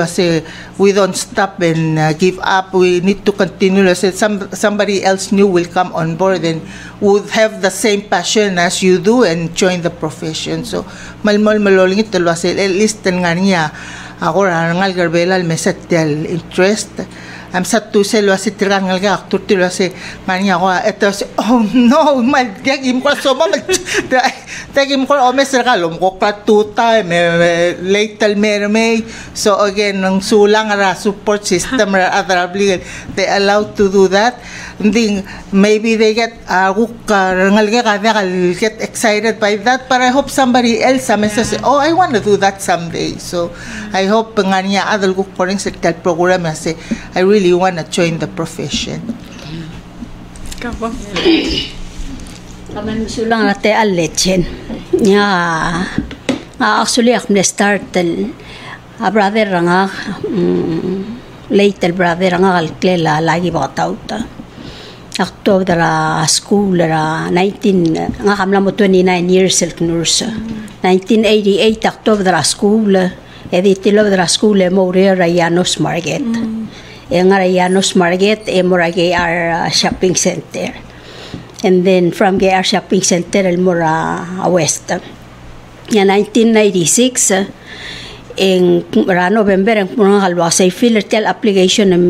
We don't stop and give up. We need to continue. Somebody else new will come on board and would have the same passion as you do and join the profession. So, malololing ito. At least nga niya, ako rangal garbelal mesat interest. I'm sad to say si tiran ngal ga aktor tilo si manya ko eto oh no mal gagim ko so mal tagim ko o mesra kalom ko pa tuta late tal mermay. So again ng sulang ra support system ra atrabli they allowed to do that. Hindi maybe they get ngal ga get excited by that, but I hope somebody else say I want to do that someday. So I hope nga niya adal ko ring sa program say I really want to join the profession. Kaman sulang nate alechen. Actually akme start brother nga late brother nga kalklela lagi ba tauta. October school 19 nga kamla mo 29 years old nurse. 1988 October school editilo school mo Rayanos Market. Yung Rayanos Market, Moragay our shopping center. And then from GR Shopping Center, Mora West. In 1996, in November, ang mga kalwa sa filler tel application ng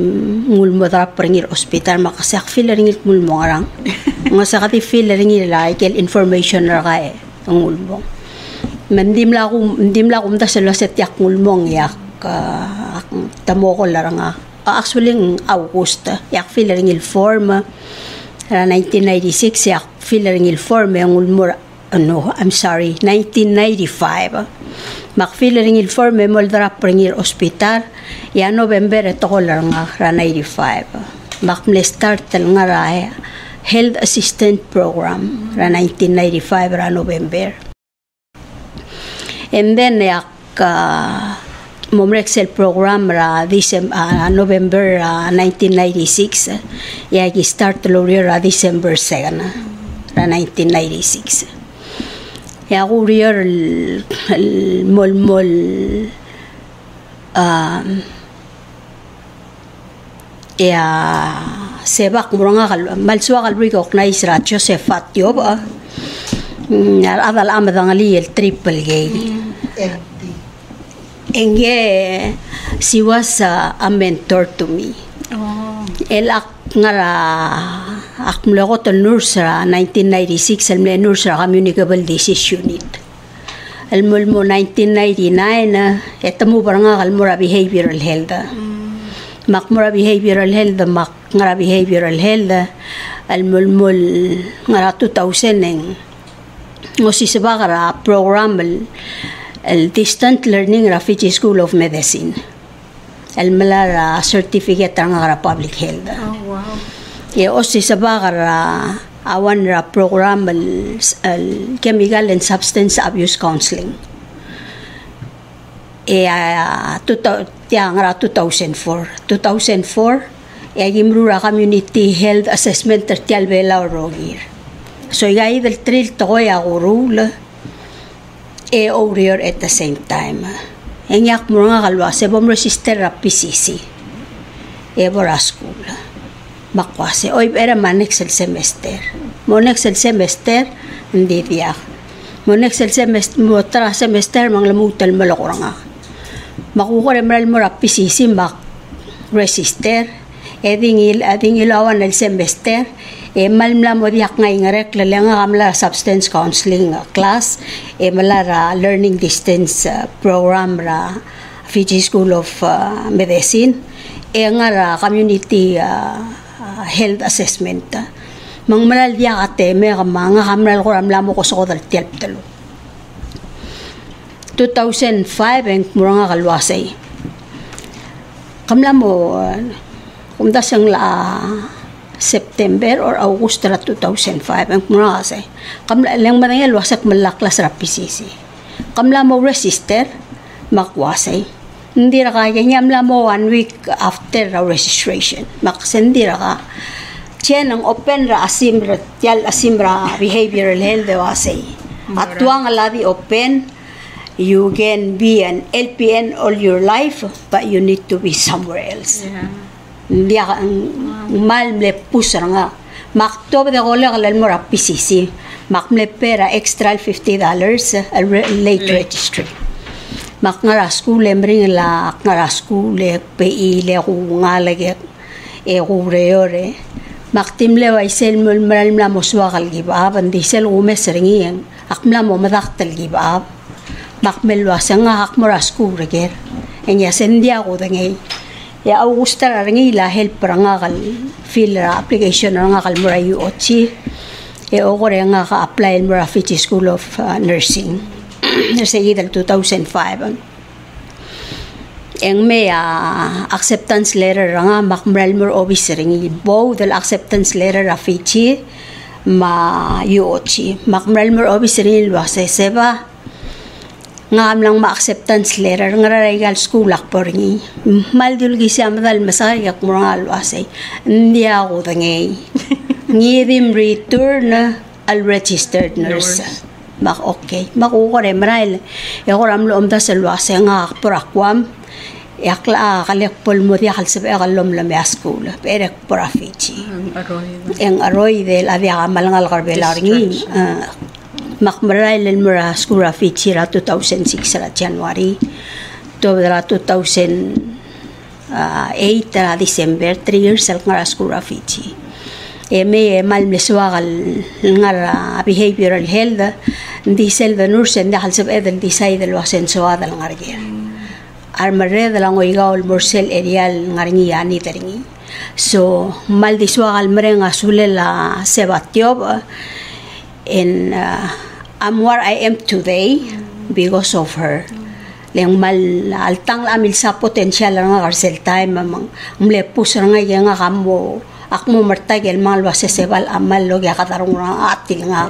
mulmodra pringir hospital, makasak filler ngil mulmongarang. Mga sakati filler ngil like information ra kay ang mulmong. Mandim la kum da sa loset yak mulmong yak tamo ko larang actually in August yak filling il form 1996 yak filling il form yung ulmura 1995 mak filling il form mo dra pringir hospital ya November ito ko lang 95 mak mle start nga ra health assistant program 1995 November, and then yak Momrexel program November 1996 start December 2 1996 mol sebak muranga malswa kal recognize ra Josephat Yob adal amadangali el triple gate enge she was a mentor to me el ngara akmlogo to nurse 1996 el nurse communicable disease unit el mulmo 1999 etamu baranga kalmura behavioral health makmura behavioral health ngara behavioral health el mulmul ngara 2000 ngosi sebagara program el distant learning Fiji School of Medicine el melara certificate ngara public health e osi sebagara awan ra program el chemical and substance abuse counseling ngara 2004 gimrura community health assessment tertial bela rogir so gai del trill toya gurul orior at the same time enyak muranga kalwa se bom register ra PCC bora school makwase oy era manex el semester monex el semester hindi dia monex el semester motra semester manglamutal malakuranga makukore maral mo ra PCC mak register ading ilawan el semester malmla mo diak ngay ngarek lalenga kamla substance counseling class malara learning distance program ra Fiji School of Medicine ngara community health assessment mangmalal diak ate me mga kamla ko ramla mo ko sa kodal tialp talo 2005 ang muranga kalwasay kamla mo kumda siyang la September or August 2005 ang mura kasi kamla lang manangel wasak malaklas ra PCC kamla mo register makwasay hindi ra kaya nyamla mo 1 week after ra registration maksendi ra ka chen ang open ra asimra behavioral health wasay atwang aladi open you can be an LPN all your life but you need to be somewhere else dia malmle pusra nga maktob de gole galal mo ra PCC makmle pera extra $50 late registry makngara school embring la ngara school PI le ku ngalage reore maktimle wa isel mul malmla moswa gal giba bandi sel umesringien akmla mo madaktal giba makmel wa sanga akmora school reger enya sendia ko dengay ya Augusta rangi la help ranga kal fill application ranga kal mura UOC ogore nga ka apply mura Fiji School of Nursing nasegi del 2005 may acceptance letter ranga makmral mur office ringi both the acceptance letter of Fiji ma UOC makmral mur office ringi wa seba ngam lang ma-acceptance letter ngararegal school akporngi maldul gisam dal masayak moral wasay hindi ako dangay ngidim return al registered nurse mak okay makukore maral yakoram loom da salwase nga akporakwam yakla kalekpol mo dia kalsabe kalom la school perek profiti ang aroy del avia malangal karbelarngi makmaray mura school of Fiji ra 2006 ra January to ra 2008 ra December 3 years al ngara school of Fiji may malmeswa kal ngara behavioral health di sel the nurse and hal sab edel decide lo sensoa dal ngarger armare dal ngoiga ol morsel erial ngarngi ani teringi so maldiswa kal merenga sulela sebatiob and I'm where I am today because of her. Leng mal altang amil sa potential nga karsel time mlepus nga nga kamo akmo martagel malwa sesebal amal lo ya katarong nga atil nga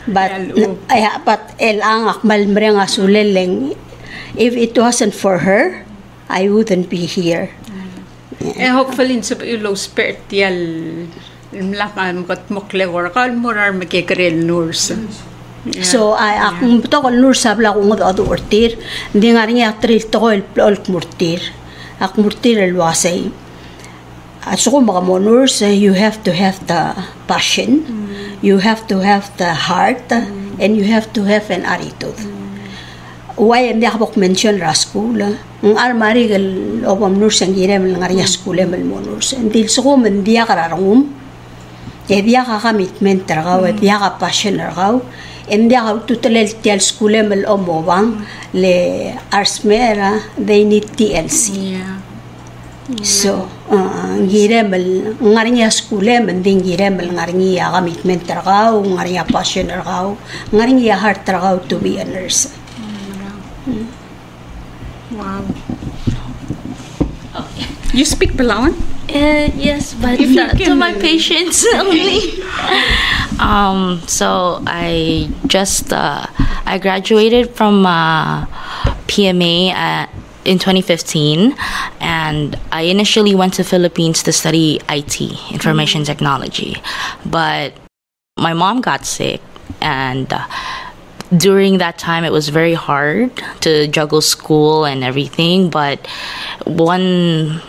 but el ang akmal mrenga suleleng if it wasn't for her I wouldn't be here. Hopefully sa ulo spiritual mlakan kat mokle or kal morar magkekrel nurse So akong to kol nur sabla ko ngod adu ortir hindi nga rin atril to ko el murtir ak murtir el wasay at so mga monors you have to have the passion, you have to have the heart, and you have to have an attitude. Why hindi ako mention ra school ang armari gal obam nurs ang girem ng arya school el monors hindi so ko man dia kararangum dia ka commitment ragaw dia ka passion ragaw hindi ako tutalel tial school el omobang le arsmera they need TLC. So, ngiremel ngarinya skule mending ngiremel ngarinya commitment tragaw ngarinya passion tragaw ngarinya heart tragaw to be a nurse. Wow. You speak Palawan? Yes, but If you to can- my patients only. So I just I graduated from PMA in 2015, and I initially went to Philippines to study IT, information technology, but my mom got sick, and during that time it was very hard to juggle school and everything. But one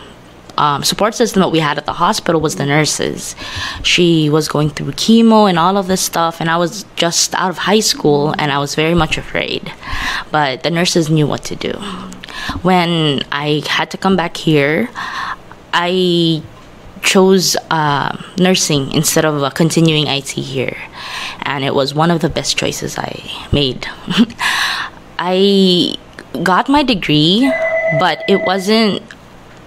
support system that we had at the hospital was the nurses. She was going through chemo and all of this stuff, and I was just out of high school and I was very much afraid, but the nurses knew what to do. When I had to come back here, I chose nursing instead of continuing IT here, and it was one of the best choices I made. I got my degree, but it wasn't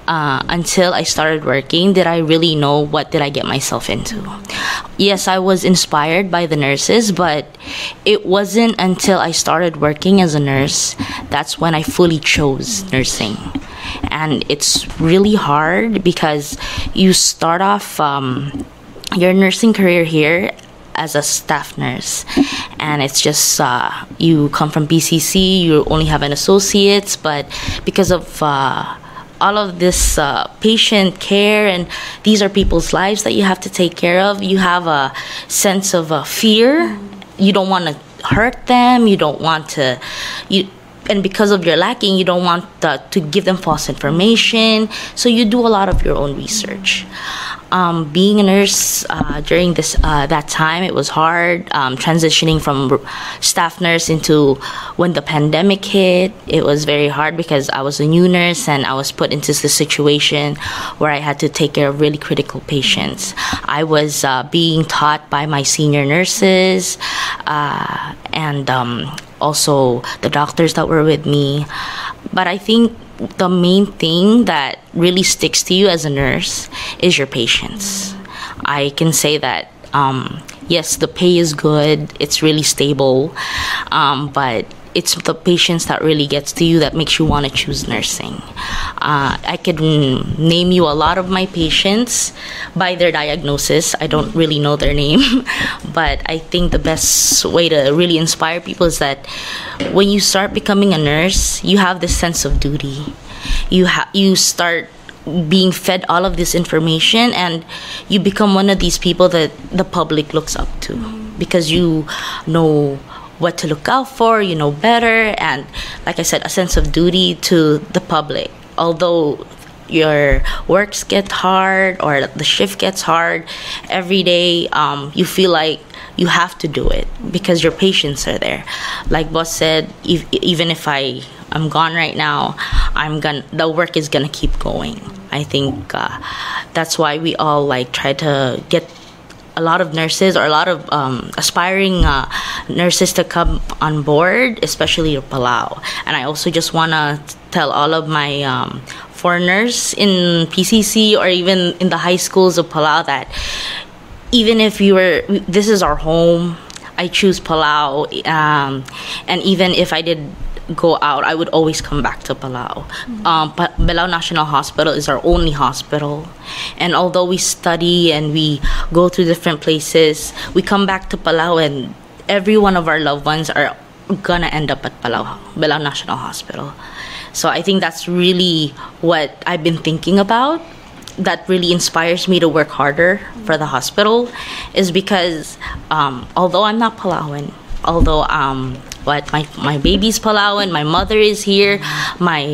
until I started working did I really know what did I get myself into. Yes, I was inspired by the nurses, but it wasn't until I started working as a nurse that's when I fully chose nursing. And it's really hard because you start off your nursing career here as a staff nurse, and it's just you come from PCC, you only have an associate's, but because of all of this patient care, and these are people's lives that you have to take care of, you have a sense of fear. You don't want to hurt them, you don't want to and because of your lacking, you don't want to give them false information, so you do a lot of your own research. Being a nurse during that time, it was hard. Transitioning from staff nurse into when the pandemic hit, it was very hard because I was a new nurse and I was put into the situation where I had to take care of really critical patients. I was being taught by my senior nurses and also the doctors that were with me. But I think the main thing that really sticks to you as a nurse is your patients. I can say that, yes, the pay is good, it's really stable, but it's the patients that really gets to you that makes you want to choose nursing. I can name you a lot of my patients by their diagnosis. I don't really know their name, but I think the best way to really inspire people is that when you start becoming a nurse, you have this sense of duty. You start being fed all of this information, and you become one of these people that the public looks up to because you know what to look out for, you know better, and like I said, a sense of duty to the public. Although your works get hard or the shift gets hard every day, you feel like you have to do it because your patients are there. Like Boss said, even if I'm gone right now, the work is gonna keep going. I think that's why we all try to get a lot of nurses or a lot of aspiring nurses to come on board, especially to Palau. And I also just want to tell all of my foreigners in PCC or even in the high schools of Palau that even if this is our home, I choose Palau. And even if I did go out, I would always come back to Palau. Belao National Hospital is our only hospital, and although we study and we go to different places, we come back to Palau, and every one of our loved ones are gonna end up at Belao National Hospital. So I think that's really what I've been thinking about, that really inspires me to work harder for the hospital, is because although I'm not Palauan, although what my baby's Palawan, my mother is here, my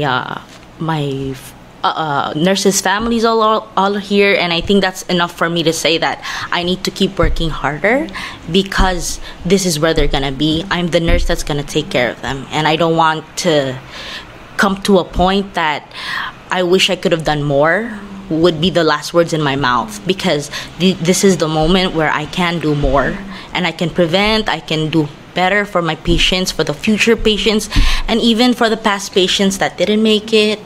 nurses' families all here, and I think that's enough for me to say that I need to keep working harder because this is where they're gonna be. I'm the nurse that's gonna take care of them, and I don't want to come to a point that I wish I could have done more would be the last words in my mouth, because this is the moment where I can do more and I can prevent, I can do better for my patients, for the future patients, and even for the past patients that didn't make it.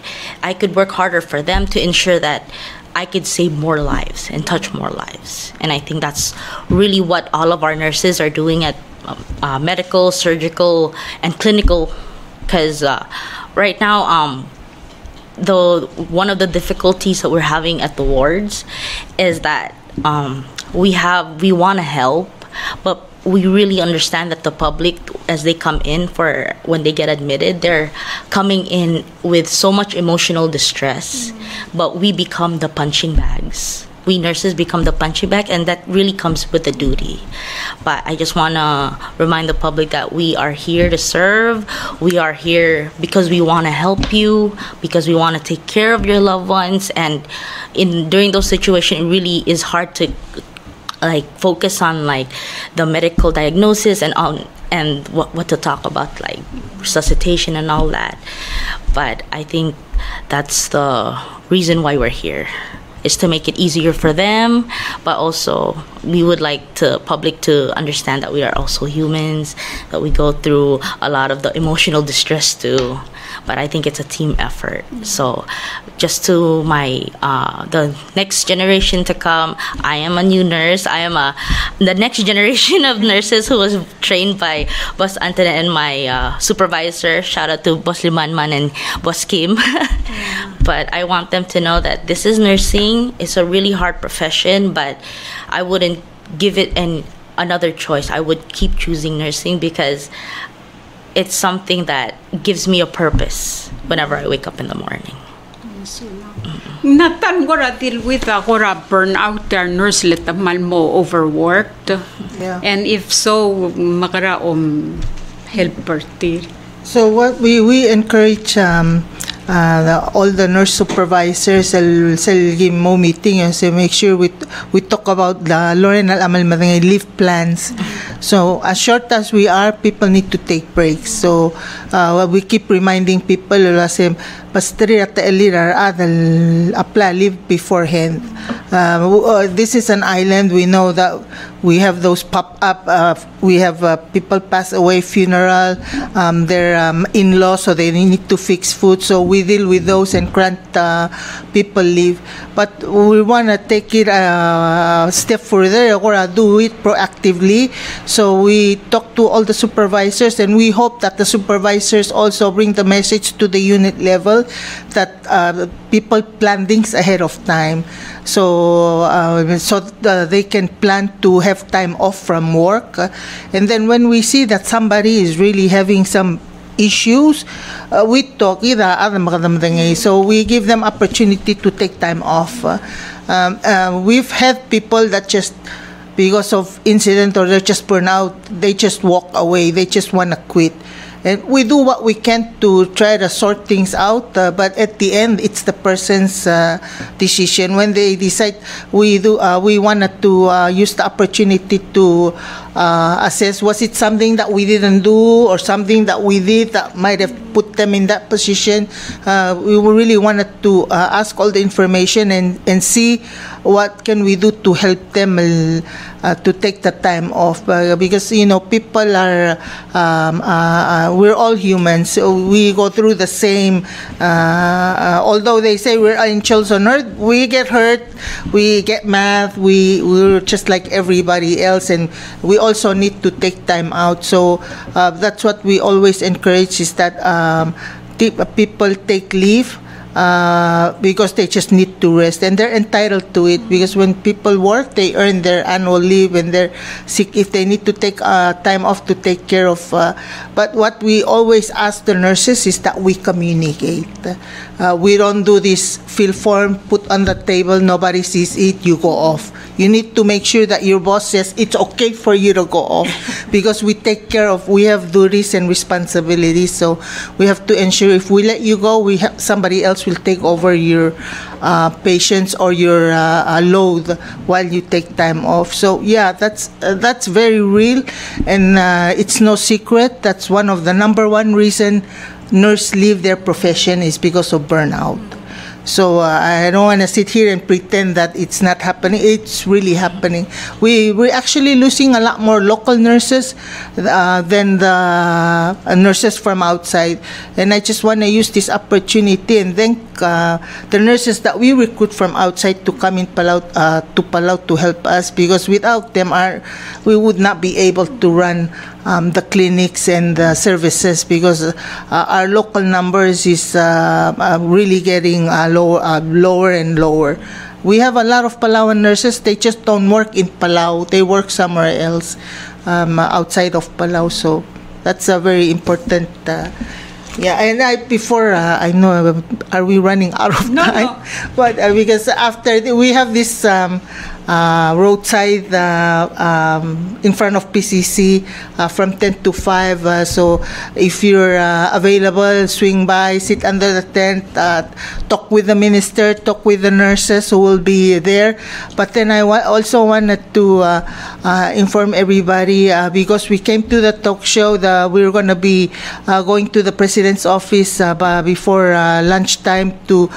I could work harder for them to ensure that I could save more lives and touch more lives. And I think that's really what all of our nurses are doing at medical, surgical, and clinical, because right now, one of the difficulties that we're having at the wards is that we want to help, but we really understand that the public, as they come in for when they get admitted, they're coming in with so much emotional distress, but we become the punching bags. We nurses become the punching bag, and that really comes with the duty. But I just want to remind the public that we are here to serve. We are here because we want to help you, because we want to take care of your loved ones. And during those situations, it really is hard to focus on the medical diagnosis and what to talk about, like resuscitation and all that. But I think that's the reason why we're here, is to make it easier for them, but also we would like the public to understand that we are also humans, that we go through a lot of the emotional distress too. But I think it's a team effort. So just to the next generation to come, I am a new nurse. I am the next generation of nurses who was trained by Boss Anthony and my supervisor. Shout out to Boss Limanman and Boss Kim. But I want them to know that this is nursing. It's a really hard profession, but I wouldn't give it another choice. I would keep choosing nursing because it's something that gives me a purpose whenever I wake up in the morning. Natan gora deal with gora burnout there nurse letamal mo overworked. Yeah. And if so, makara helper tir. So what we encourage all the nurse supervisors sa mo meeting so make sure we talk about the Lorenal Amal Madangay leave plans. So as short as we are, people need to take breaks. So we keep reminding people kasi pastri at elirar adal apply leave beforehand. This is an island. We know that we have those pop up. We have people pass away, funeral, their in-laws, so they need to fix food. So we deal with those and grant people leave. But we want to take it a step further or do it proactively. So we talk to all the supervisors, and we hope that the supervisors also bring the message to the unit level that people plan things ahead of time. So they can plan to have time off from work. And then when we see that somebody is really having some issues, we talk so we give them opportunity to take time off. We've had people that just because of incident or they're just burnt out, they just walk away, they just want to quit. And we do what we can to try to sort things out, but at the end, it's the person's decision. When they decide, we wanted to use the opportunity to assess, was it something that we didn't do or something that we did that might have put them in that position. We really wanted to ask all the information and see what can we do to help them to take the time off, because people are we're all humans, so we go through the same although they say we're angels on earth, we get hurt, we get mad, we're just like everybody else, and we also need to take time out. So that's what we always encourage, is that people take leave because they just need to rest, and they're entitled to it, because when people work, they earn their annual leave, and they're sick if they need to take time off to take care of. But what we always ask the nurses is that we communicate. We don't do this fill form, put on the table, nobody sees it, you go off. you need to make sure that your boss says it's okay for you to go off because we have duties and responsibilities. So we have to ensure if we let you go, somebody else will take over your patients or your load while you take time off. So yeah, that's very real, and it's no secret. That's one of the number one reason nurses leave their profession is because of burnout. So I don't want to sit here and pretend that it's not happening. It's really happening. We're actually losing a lot more local nurses than the nurses from outside. And I just want to use this opportunity and thank the nurses that we recruit from outside to come in Palau to help us, because without them we would not be able to run the clinics and the services, because our local numbers is really getting lower and lower. We have a lot of Palawan nurses. They just don't work in Palau. They work somewhere else outside of Palau. So that's a very important. Yeah, and I know, are we running out of time? No. But because after we have this roadside in front of PCC from 10 to 5. So if you're available, swing by, sit under the tent, talk with the minister, talk with the nurses who will be there. But then I also wanted to inform everybody, because we came to the talk show, we're going to be going to the president's office before lunchtime to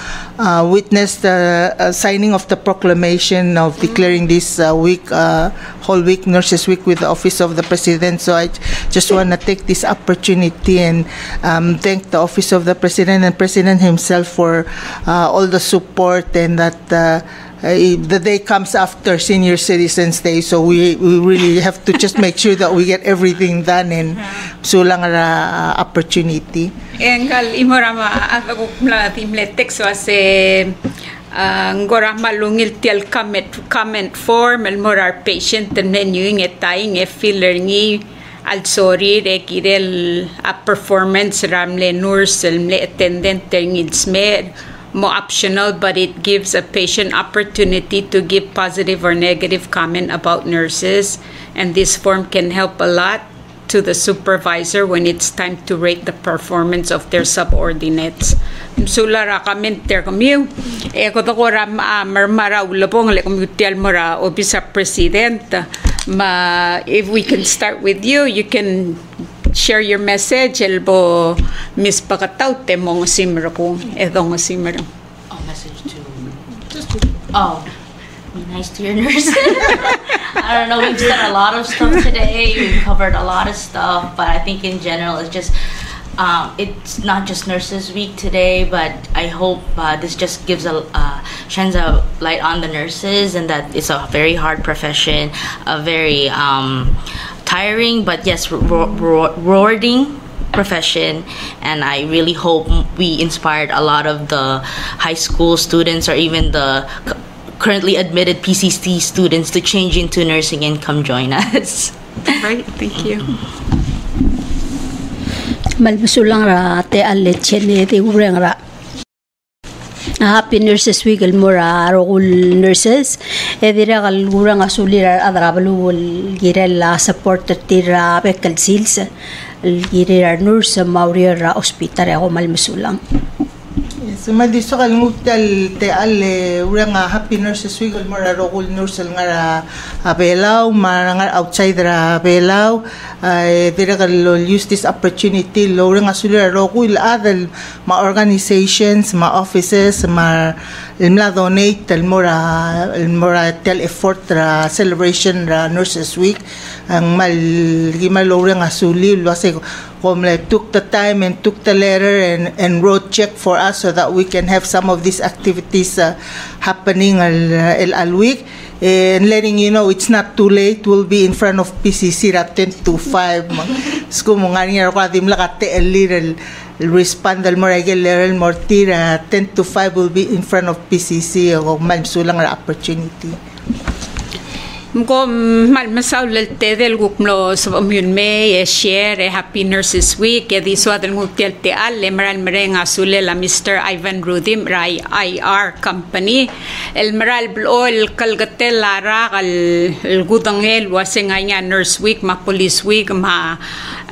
witness the signing of the proclamation of declaring this whole week, Nurses Week, with the Office of the President. So I just want to take this opportunity and thank the Office of the President and President himself for all the support, and that the day comes after Senior Citizens Day, so we really have to just make sure that we get everything done, and sulang opportunity. Engkal imorama agukmla timletex wase ngora malungil tial comment form el morar patient and menu ngetay nge filler ngi al sorry re kirel a performance ramle nurse le attendant ngil smed more optional, but it gives a patient opportunity to give positive or negative comment about nurses, and this form can help a lot to the supervisor when it's time to rate the performance of their subordinates. Sulara commenter kamiu ko to ram marmara ulabong le komutial mora obisa president. If we can start with you, you can share your message. Elbo Miss Pakataw temong simra ko edong simra. Oh, message to. Oh, be nice to your nurse. I don't know. We've done a lot of stuff today. We've covered a lot of stuff, but I think in general, it's just. It's not just Nurses Week today, but I hope this just gives shines a light on the nurses, and that it's a very hard profession, a very tiring, but yes, rewarding profession. And I really hope we inspired a lot of the high school students, or even the currently admitted PCC students, to change into nursing and come join us. Right, thank you. Malbusulang ra te alet chene te ureng ra. Happy Nurses Week el mora rogul nurses. Edira gal urang asulira adrabalu girella support tira bekal sils. Girira nurse mauria ra hospital ako malbusulang. Sumadi so kalmutal te alle urang Happy Nurses Week el mora rogul nurse ngara abelaw marang outside ra abelaw. Dira kal use this opportunity lowering asulira rogul adal ma organizations, ma offices, ma ilmla donate el mora tel effort ra celebration ra Nurses Week ang gimal lowering asuli wase Comle took the time and took the letter and wrote check for us so that we can have some of these activities happening al week. And letting you know it's not too late. We'll be in front of PCC at 10 to 5. Skumungan ko adim lakate a little respond al moragel level mortira 10 to 5 will be in front of PCC o malsulang opportunity. Mko malmasaulal del gukmlo sabamyun me share Happy Nurses Week di swadal ngutiel te alle maral merenga sulela Mr. Ivan Rudim Rai IR Company el maral blol kalgatel lara al gudangel wasenganya Nurse Week ma Police Week ma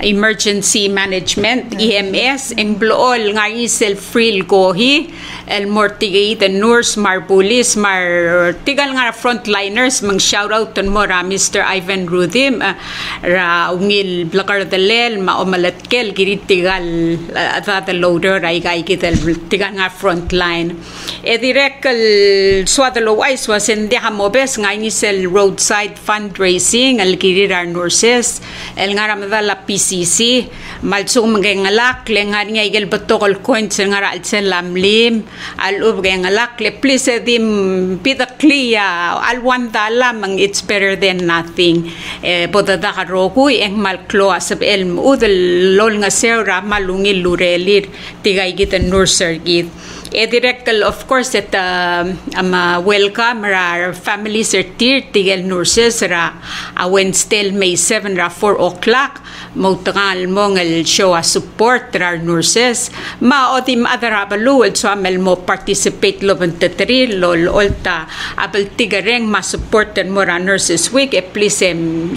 Emergency Management EMS eng blol nga isel free gohi el mortigay the nurse mar police mar tigal nga frontliners mang shout out ton mo ra Mr. Ivan Rudim ra ungil blakar dalel ma omalatkel girit tigal the loader ay gay kitel tigal nga frontline direct swadalo wise was in deha mobes nga inisel roadside fundraising al girir nurses el nga ramadala PCC malsung magengalak le nga nga igel batokol coins nga ra al lamlim al ubgengalak le please dim pidaklia al wandala mang it's better than nothing boda da karokuy eng malklo asab elm udel lol nga sera malungil lurelir tigay gitan nurser git directal of course at welcome ra families are tier tigel nurses ra Wednesday May 7 ra 4 o'clock mautangal mongal show a support ra nurses ma otim adarabalu so amel mo participate loban tetri lol olta abel tigareng ma supporten mo ra Nurses Week please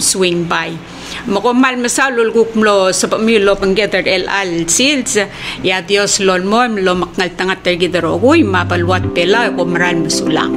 swing by Makomal masalul gukmlo sa pamilo panggetar el al sils ya Dios lol mo lo makngal tangat tergidarogoy mabalwat pela ko maral masulang